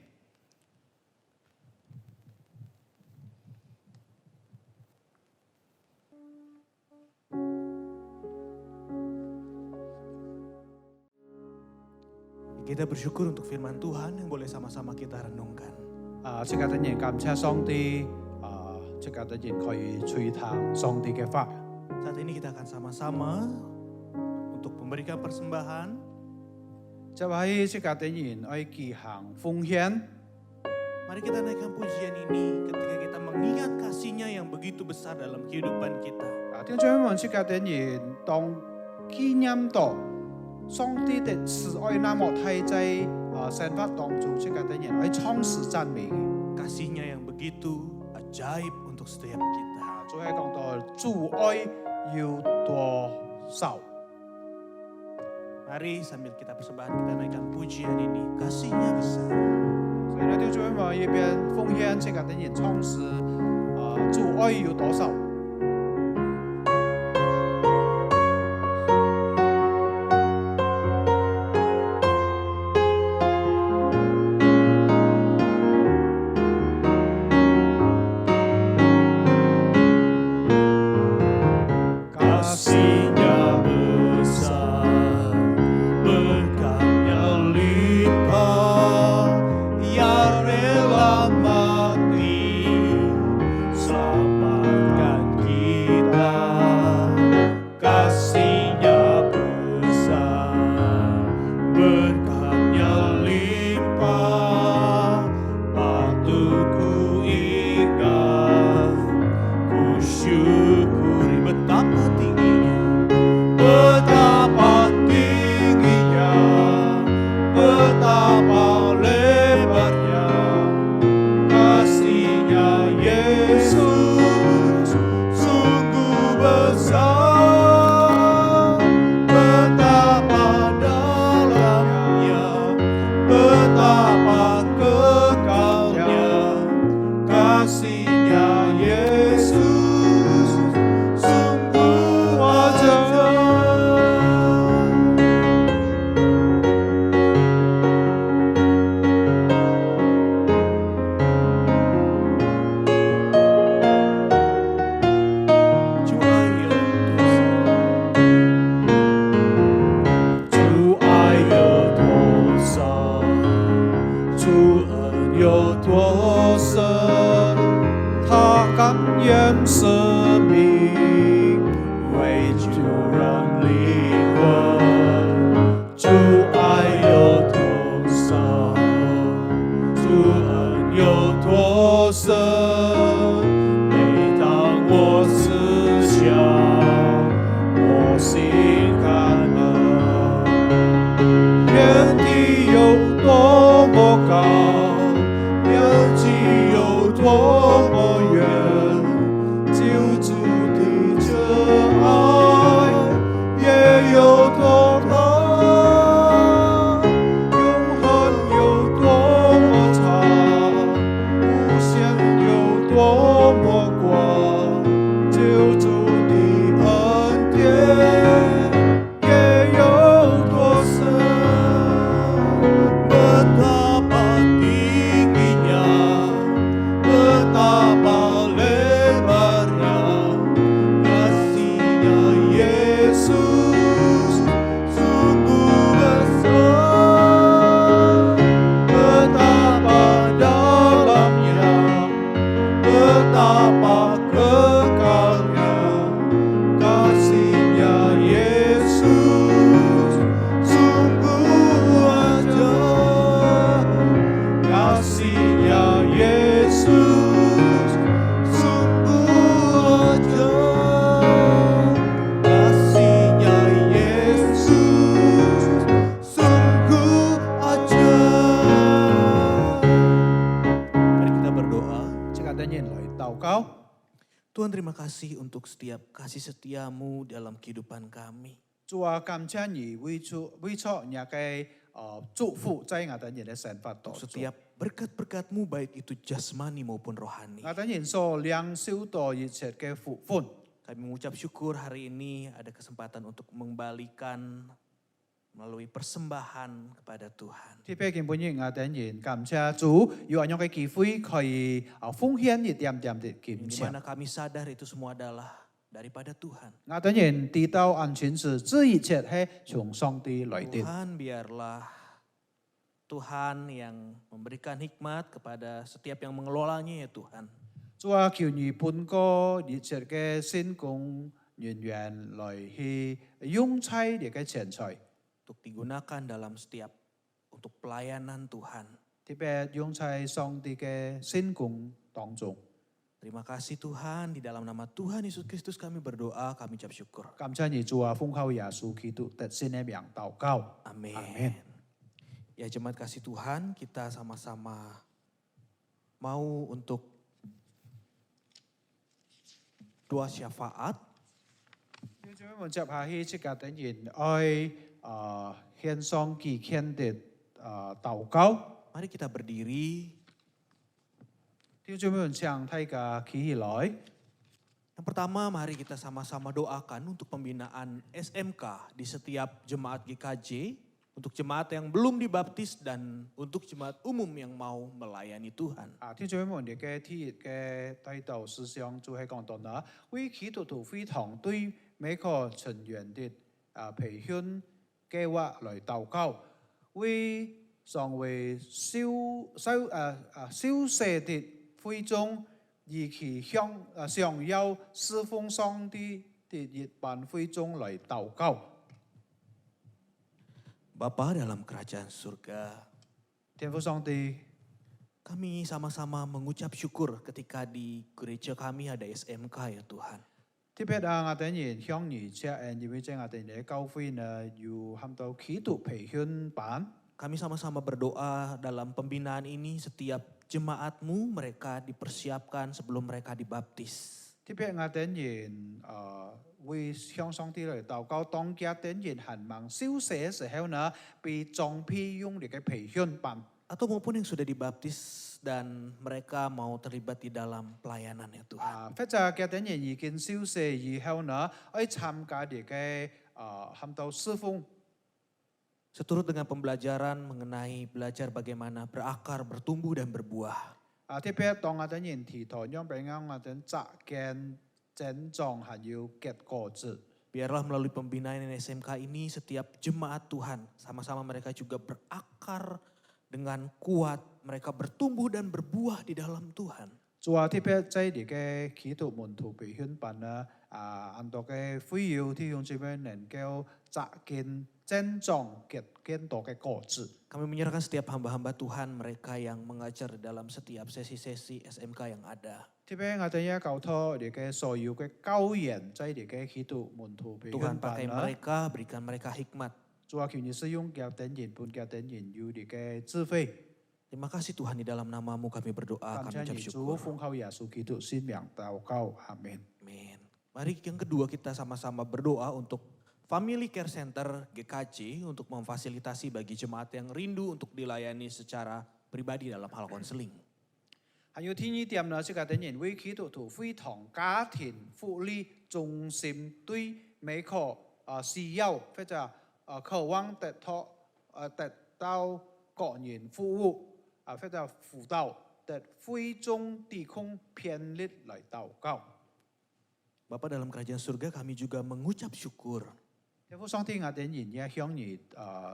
Kita bersyukur untuk firman Tuhan yang boleh sama-sama kita renungkan. 即刻等人感謝上帝，即刻等人可以吹聽上帝嘅法。 Saat ini kita akan sama-sama untuk memberikan persembahan. 就係即刻等人愛舉行奉獻。 Mari kita naikkan pujian ini ketika kita mengingat kasih-Nya yang begitu besar dalam kehidupan kita. 弟兄姊妹，即刻等人當紀念到上帝的慈愛那麼太在生活當中，即刻等人愛唱詩讚美。 Kasih-Nya yang begitu ajaib untuk setiap kita. 就係講到主愛有多少。 Mari sambil kita persembahan kita naikkan pujian ini. Kasih-Nya besar. 所以呢，弟兄姊妹一邊奉獻，即刻等人唱詩，主愛有多少？ Kasih-Nya besar, berkat-Nya limpah, yang rela mati, selamatkan kita. Kasih-Nya besar, berkat-Nya limpah, patut ku ingat, ku syukuri betapa tingginya, betapa lebarnya kasih-Nya Yesus, sungguh besar, betapa dalamnya, betapa kekalnya kasih-Nya Yesus. Tuhan terima kasih untuk setiap kasih setiamu dalam kehidupan kami. 主啊，感謝你為出你嘅祝福在我哋人嘅生活當 Untuk 中。 setiap berkat-berkatmu baik itu jasmani maupun rohani. 我哋人所領受到一切嘅福分， Kami mengucap syukur hari ini ada kesempatan untuk mengembalikan melalui persembahan kepada Tuhan. 特別今本日我哋人感謝主，有咁樣嘅機會可以奉獻一點點嘅金 Di 錢。 mana kami sadar itu semua adalah daripada Tuhan. 我哋人知道安全是這一切係從上帝來的。 Tuhan biarlah Tuhan yang memberikan hikmat kepada setiap yang mengelolanya ya Tuhan. 主啊，求你本個一切嘅善工人員來去用差你嘅錢財， Untuk digunakan dalam setiap untuk pelayanan Tuhan. 特別用在上帝嘅善工當中。 Terima kasih Tuhan, di dalam nama Tuhan Yesus Kristus kami berdoa, kami ucap syukur. 感謝你主啊，奉靠耶穌基督得勝嘅名禱告。 Amin. Amin. Ya jemaat kasih Tuhan, kita sama-sama mau untuk doa syafaat. 要做咩？我接下去即個等人愛獻上祭獻的禱告。 Mari kita berdiri. 要做咩？請大家企起來。 Yang pertama, mari kita sama-sama doakan untuk pembinaan SMK di setiap jemaat GKJ, untuk jemaat yang belum dibaptis dan untuk jemaat umum yang mau melayani Tuhan. 天主們嘅天嘅帶導思想就係講到啦，為基督徒會堂對每個成員的培訓計劃來禱告，為尚未消逝的會眾，以其想要侍奉上帝的一般會眾來禱告。 Bapa dalam kerajaan surga, 天父上帝， kami sama-sama mengucap syukur ketika di gereja kami ada SMK ya Tuhan. 特別我哋人向你謝恩，因為即係我哋嘅教會呢有含到基督培訓班。 Kami sama-sama berdoa dalam pembinaan ini setiap jemaatmu mereka dipersiapkan sebelum mereka dibaptis. 特別我哋人為向上帝嚟禱告，當家啲人hành望消逝嘅時候呢，被裝備用嚟嘅培訓班。 Atau maupun yang sudah dibaptis dan mereka mau terlibat di dalam pelayanan ya Tuhan. 或者家啲人已經消逝以後呢，可以參加啲嘅含到侍奉。 Seturut dengan pembelajaran mengenai belajar bagaimana berakar, bertumbuh dan berbuah. 特別當我哋人提頭，讓俾我哋扎根增長，還要結果子。 Biarlah melalui pembinaan SMK ini setiap jemaat Tuhan sama-sama mereka juga berakar dengan kuat, mereka bertumbuh dan berbuah di dalam Tuhan. 主啊，特別在你嘅基督門徒培訓班呢，按到嘅需要弟兄姊妹能夠扎根增長更多嘅果子。 Kami menyerahkan setiap hamba-hamba Tuhan mereka yang mengajar dalam setiap sesi-sesi SMK yang ada. 特別我哋要交託你嘅所有嘅教員，在你嘅基督門徒培訓 Tuhan 班 pakai 呢， mereka, berikan mereka hikmat. 主啊，求你使用教等人，本教等人有你嘅智慧。 Terima kasih Tuhan, di dalam namamu kami berdoa, 感 kami 謝 ucap 你主， syukur. 奉靠耶穌基督聖名禱告，阿門。 Amin. Mari yang kedua kita sama-sama berdoa untuk Family Care Center GKJ untuk memfasilitasi bagi jemaat yang rindu untuk dilayani secara pribadi dalam hal konseling. 還有第二點呢，即係等人為基督徒會堂家庭福利中心對每個需要或者渴望得到個人服務或者輔導的會眾弟兄偏力來禱告。 Bapak dalam kerajaan surga kami juga mengucap syukur 天父上帝，我哋人也向你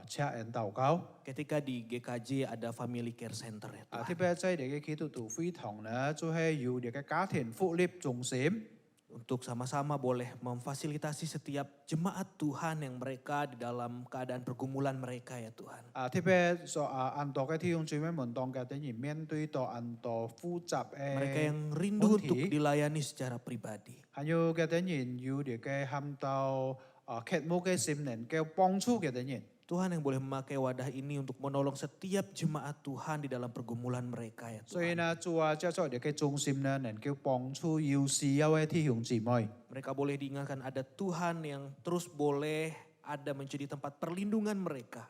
謝恩禱告。 ketika di GKJ ada Family Care Center ya 特 Tuhan. 別在你嘅基督徒會堂呢，就係有你嘅家庭福利中心。 Untuk sama-sama boleh memfasilitasi setiap jemaat Tuhan yang mereka di dalam keadaan pergumulan mereka ya Tuhan. 特別按道嘅弟兄姊妹們，當嘅等人面對到按道複雜 Mereka 嘅 yang rindu Monty. untuk dilayani secara pribadi. 還有嘅等人要你嘅喊到渴慕嘅心靈嘅幫助嘅等人。Tuhan yang boleh memakai wadah ini untuk menolong setiap jemaat Tuhan di dalam pergumulan mereka ya 所以 Tuhan. 呢，主啊，借助你嘅中心呢，能夠幫助有需要嘅弟兄姊妹。 Mereka boleh diingatkan ada Tuhan yang terus boleh ada menjadi tempat perlindungan mereka.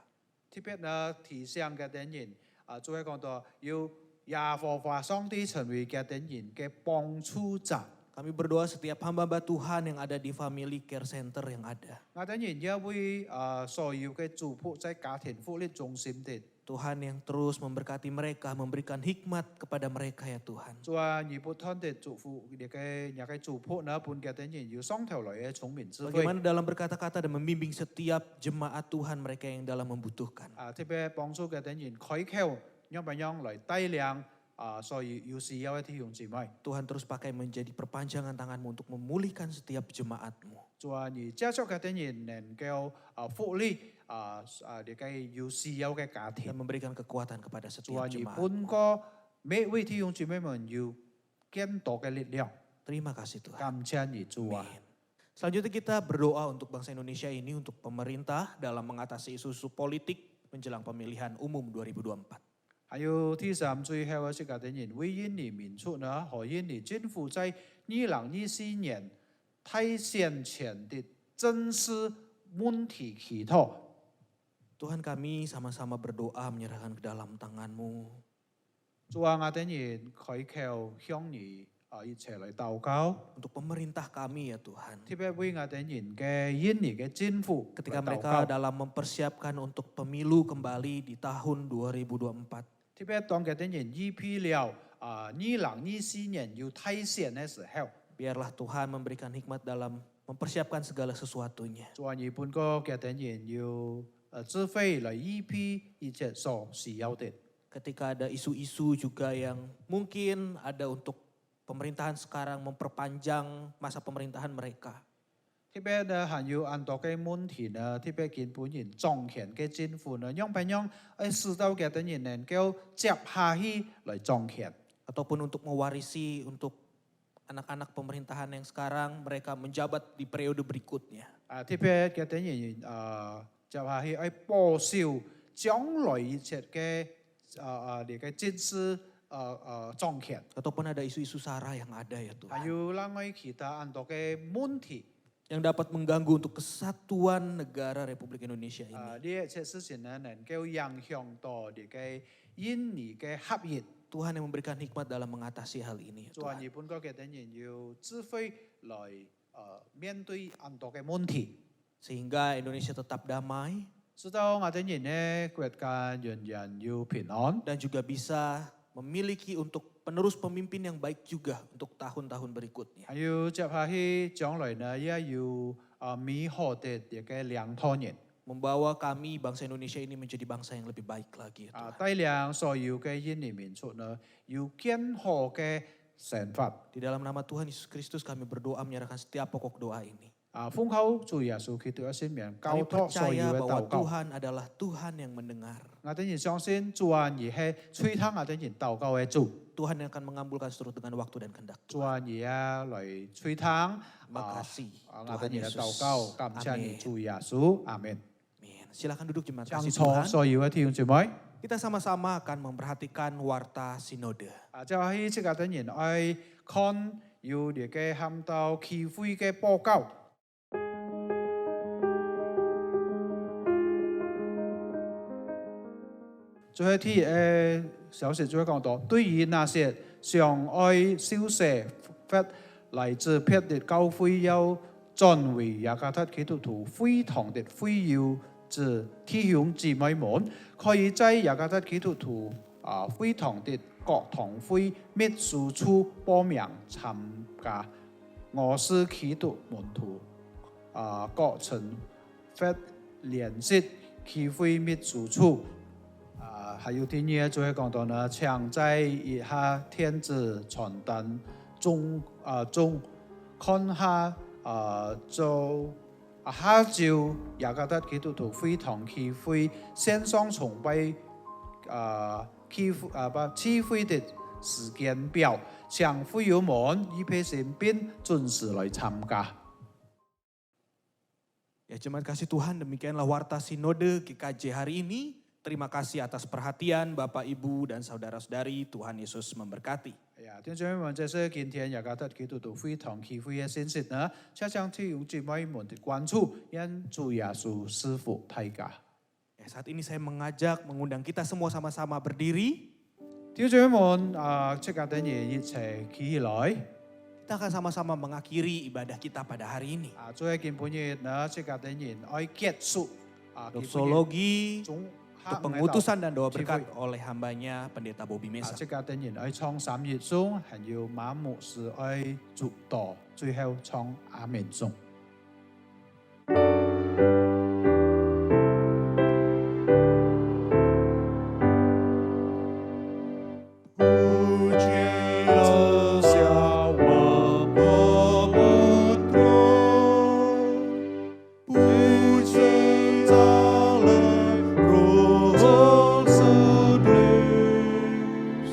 特別呢，提醒嘅啲人啊，主係講到要耶和華上帝成為嘅啲人嘅幫助者。 Kami berdoa setiap hamba-hamba Tuhan yang ada di Family Care Center yang ada. 我啲人也會所要嘅祝福在家庭福利中心啲。 Tuhan yang terus memberkati mereka, memberikan hikmat kepada mereka ya Tuhan. 主啊，你不斷地祝福你嘅祝福呢，本嘅啲人要上頭來嘅聰明智慧。 Bagaimana dalam berkata-kata dan membimbing setiap jemaat Tuhan mereka yang dalam membutuhkan. 特別幫助嘅啲人開口，樣不樣來帶領所有需要嘅弟兄姊妹。 Tuhan terus pakai menjadi perpanjangan tanganmu untuk memulihkan setiap jemaatmu. 主啊，你接觸嘅啲人能夠福利你嘅有需要嘅家庭 Dan。memberikan kekuatan kepada 主啊， setiap 你 jemaat. 本個每位弟兄姊妹們有更多嘅力量。 Terima kasih Tuhan. 感謝你，主啊。 Amin. Selanjutnya kita berdoa untuk bangsa Indonesia ini, untuk pemerintah dalam mengatasi isu-isu politik menjelang pemilihan umum 2024. 還有第三最後嘅是嘅啲人為印尼民族呢，和印尼政府在2024年大選前的真實問題祈禱。 Tuhan kami sama-sama berdoa menyerahkan ke dalam tangan-Mu. 主啊，我啲人開口向你一齊嚟禱告， Untuk pemerintah kami ya Tuhan. 特別為我啲人嘅印尼嘅政府 Ketika 嚟禱 mereka 告。 dalam mempersiapkan untuk pemilu kembali di tahun 2024. 特別當嘅啲人預備了2024年要大選嘅時候， Biarlah Tuhan memberikan hikmat dalam mempersiapkan segala sesuatunya. 主啊，你本個嘅啲人要智慧嚟預備一切所需要的。 Ketika ada isu-isu juga yang mungkin ada untuk pemerintahan sekarang memperpanjang masa pemerintahan mereka. 特別呢，還有很多嘅問題呢，特別見本人掌權嘅政府呢，讓不讓使到嘅啲人能夠接下去嚟掌權。 Ataupun untuk mewarisi untuk anak-anak pemerintahan yang sekarang mereka menjabat di periode berikutnya. 特別嘅啲人接下去報銷將來一切嘅你嘅政治掌權。 Ataupun ada isu-isu SARA yang ada ya 還 Tuhan. 有另外其他很多嘅問題。 Yang dapat mengganggu untuk kesatuan negara Republik Indonesia ini. 呢一切事情呢，能夠影響到你嘅印尼嘅合一。 Tuhan yang memberikan hikmat dalam mengatasi hal ini ya 做 Tuhan. 日本國嘅啲人要智慧來面對很多嘅問題， Sehingga Indonesia tetap damai 使到我哋人呢國家人人要平安， dan juga bisa memiliki untuk penerus pemimpin yang baik juga untuk tahun-tahun berikutnya. 還有接下去將來呢也要美好的一個領導人， Membawa kami bangsa Indonesia ini menjadi bangsa yang lebih baik lagi ya Tuhan. 帶領所有嘅印尼民族呢要健康嘅生活。 Di dalam nama Tuhan Yesus Kristus kami berdoa menyerahkan setiap pokok doa ini. 奉靠主耶穌基督嘅聖名，交 Kami 託所 percaya 有嘅 bahwa 禱告。 Tuhan adalah Tuhan yang mendengar. 我哋人相信主啊，而係吹聽我哋人禱告嘅主。 Tuhan yang akan mengabulkan seluruh dengan waktu dan kehendak. 主啊，而家嚟吹聽 Terima kasih 我 Tuhan 哋人嘅 Yesus. 禱告，感謝你 Amin. 主耶穌，阿門。 Amin. Silakan duduk jemaat 將 kasih 錯 Tuhan. 所有嘅弟兄姊妹， Kita sama-sama akan memperhatikan warta sinode. 就係即係啲人愛看要你嘅喊到議會嘅報告。最後一啲小事，最後講到，對於那些常愛燒射法嚟自別的教會要轉為雅加達基督徒會堂的會友之弟兄姊妹們，可以在雅加達基督徒會堂的各堂會秘書處報名參加。我是基督門徒各層法聯席機會秘書處。還有啲嘢就係講到呢，搶在以下天子傳單中看下就下晝雅加達基督徒會堂機會線上崇拜機會的時間表，請會友們預備身邊準時來參加。Ya jemaat kasih Tuhan, demikianlah Warta Sinode GKJ hari ini. Terima kasih atas perhatian Bapak, Ibu, dan saudara-saudari. Tuhan Yesus memberkati. 哎呀，弟兄姊妹們，這是今天也覺得基督徒非常機會嘅信息呢，且將弟兄姊妹們的關注，因主耶穌師傅大家。 Ya, saat ini saya mengundang kita semua sama-sama berdiri. 弟兄姊妹們，即刻等嘢一齊企起來。 Kita akan sama-sama mengakhiri ibadah kita pada hari ini. 最後見半日呢，即刻等人愛結束。Doksologi 中 untuk pengutusan dan doa berkat oleh hambanya Pendeta Bobby Mesa. 即刻等人愛唱三葉鐘，還有馬牧師愛祝禱，最後唱阿門鐘。 Pujilah Bapa Putra, pujilah Roh Kudus,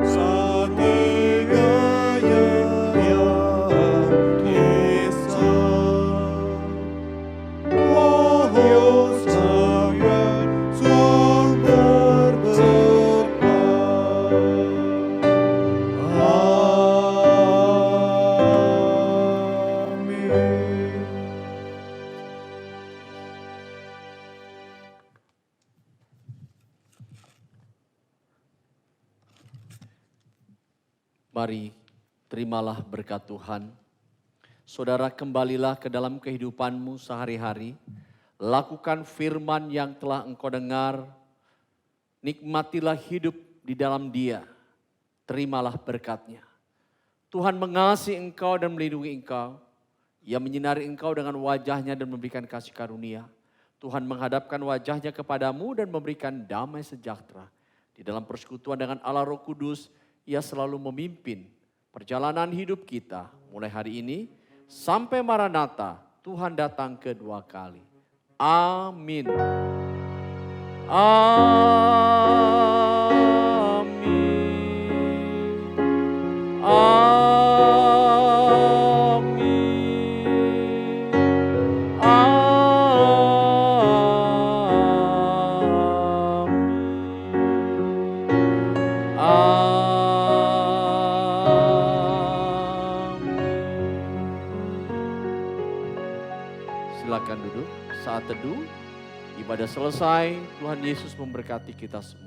satiganya yang esa. Wahyu sayang surga Amin. Mari terimalah berkat Tuhan. Saudara, kembalilah ke dalam kehidupanmu sehari-hari. Lakukan firman yang telah engkau dengar. Nikmatilah hidup di dalam Dia. Terimalah berkat-Nya. Tuhan mengasihi engkau dan melindungi engkau. Ia menyinari engkau dengan wajah-Nya dan memberikan kasih karunia. Tuhan menghadapkan wajah-Nya kepadamu dan memberikan damai sejahtera. Di dalam persekutuan dengan Allah Roh Kudus, Ia selalu memimpin perjalanan hidup kita mulai hari ini sampai Maranatha, Tuhan datang kedua kali. Amin. Amin. Amin. Silakan duduk. Saat teduh, ibadah selesai. Tuhan Yesus memberkati kita semua.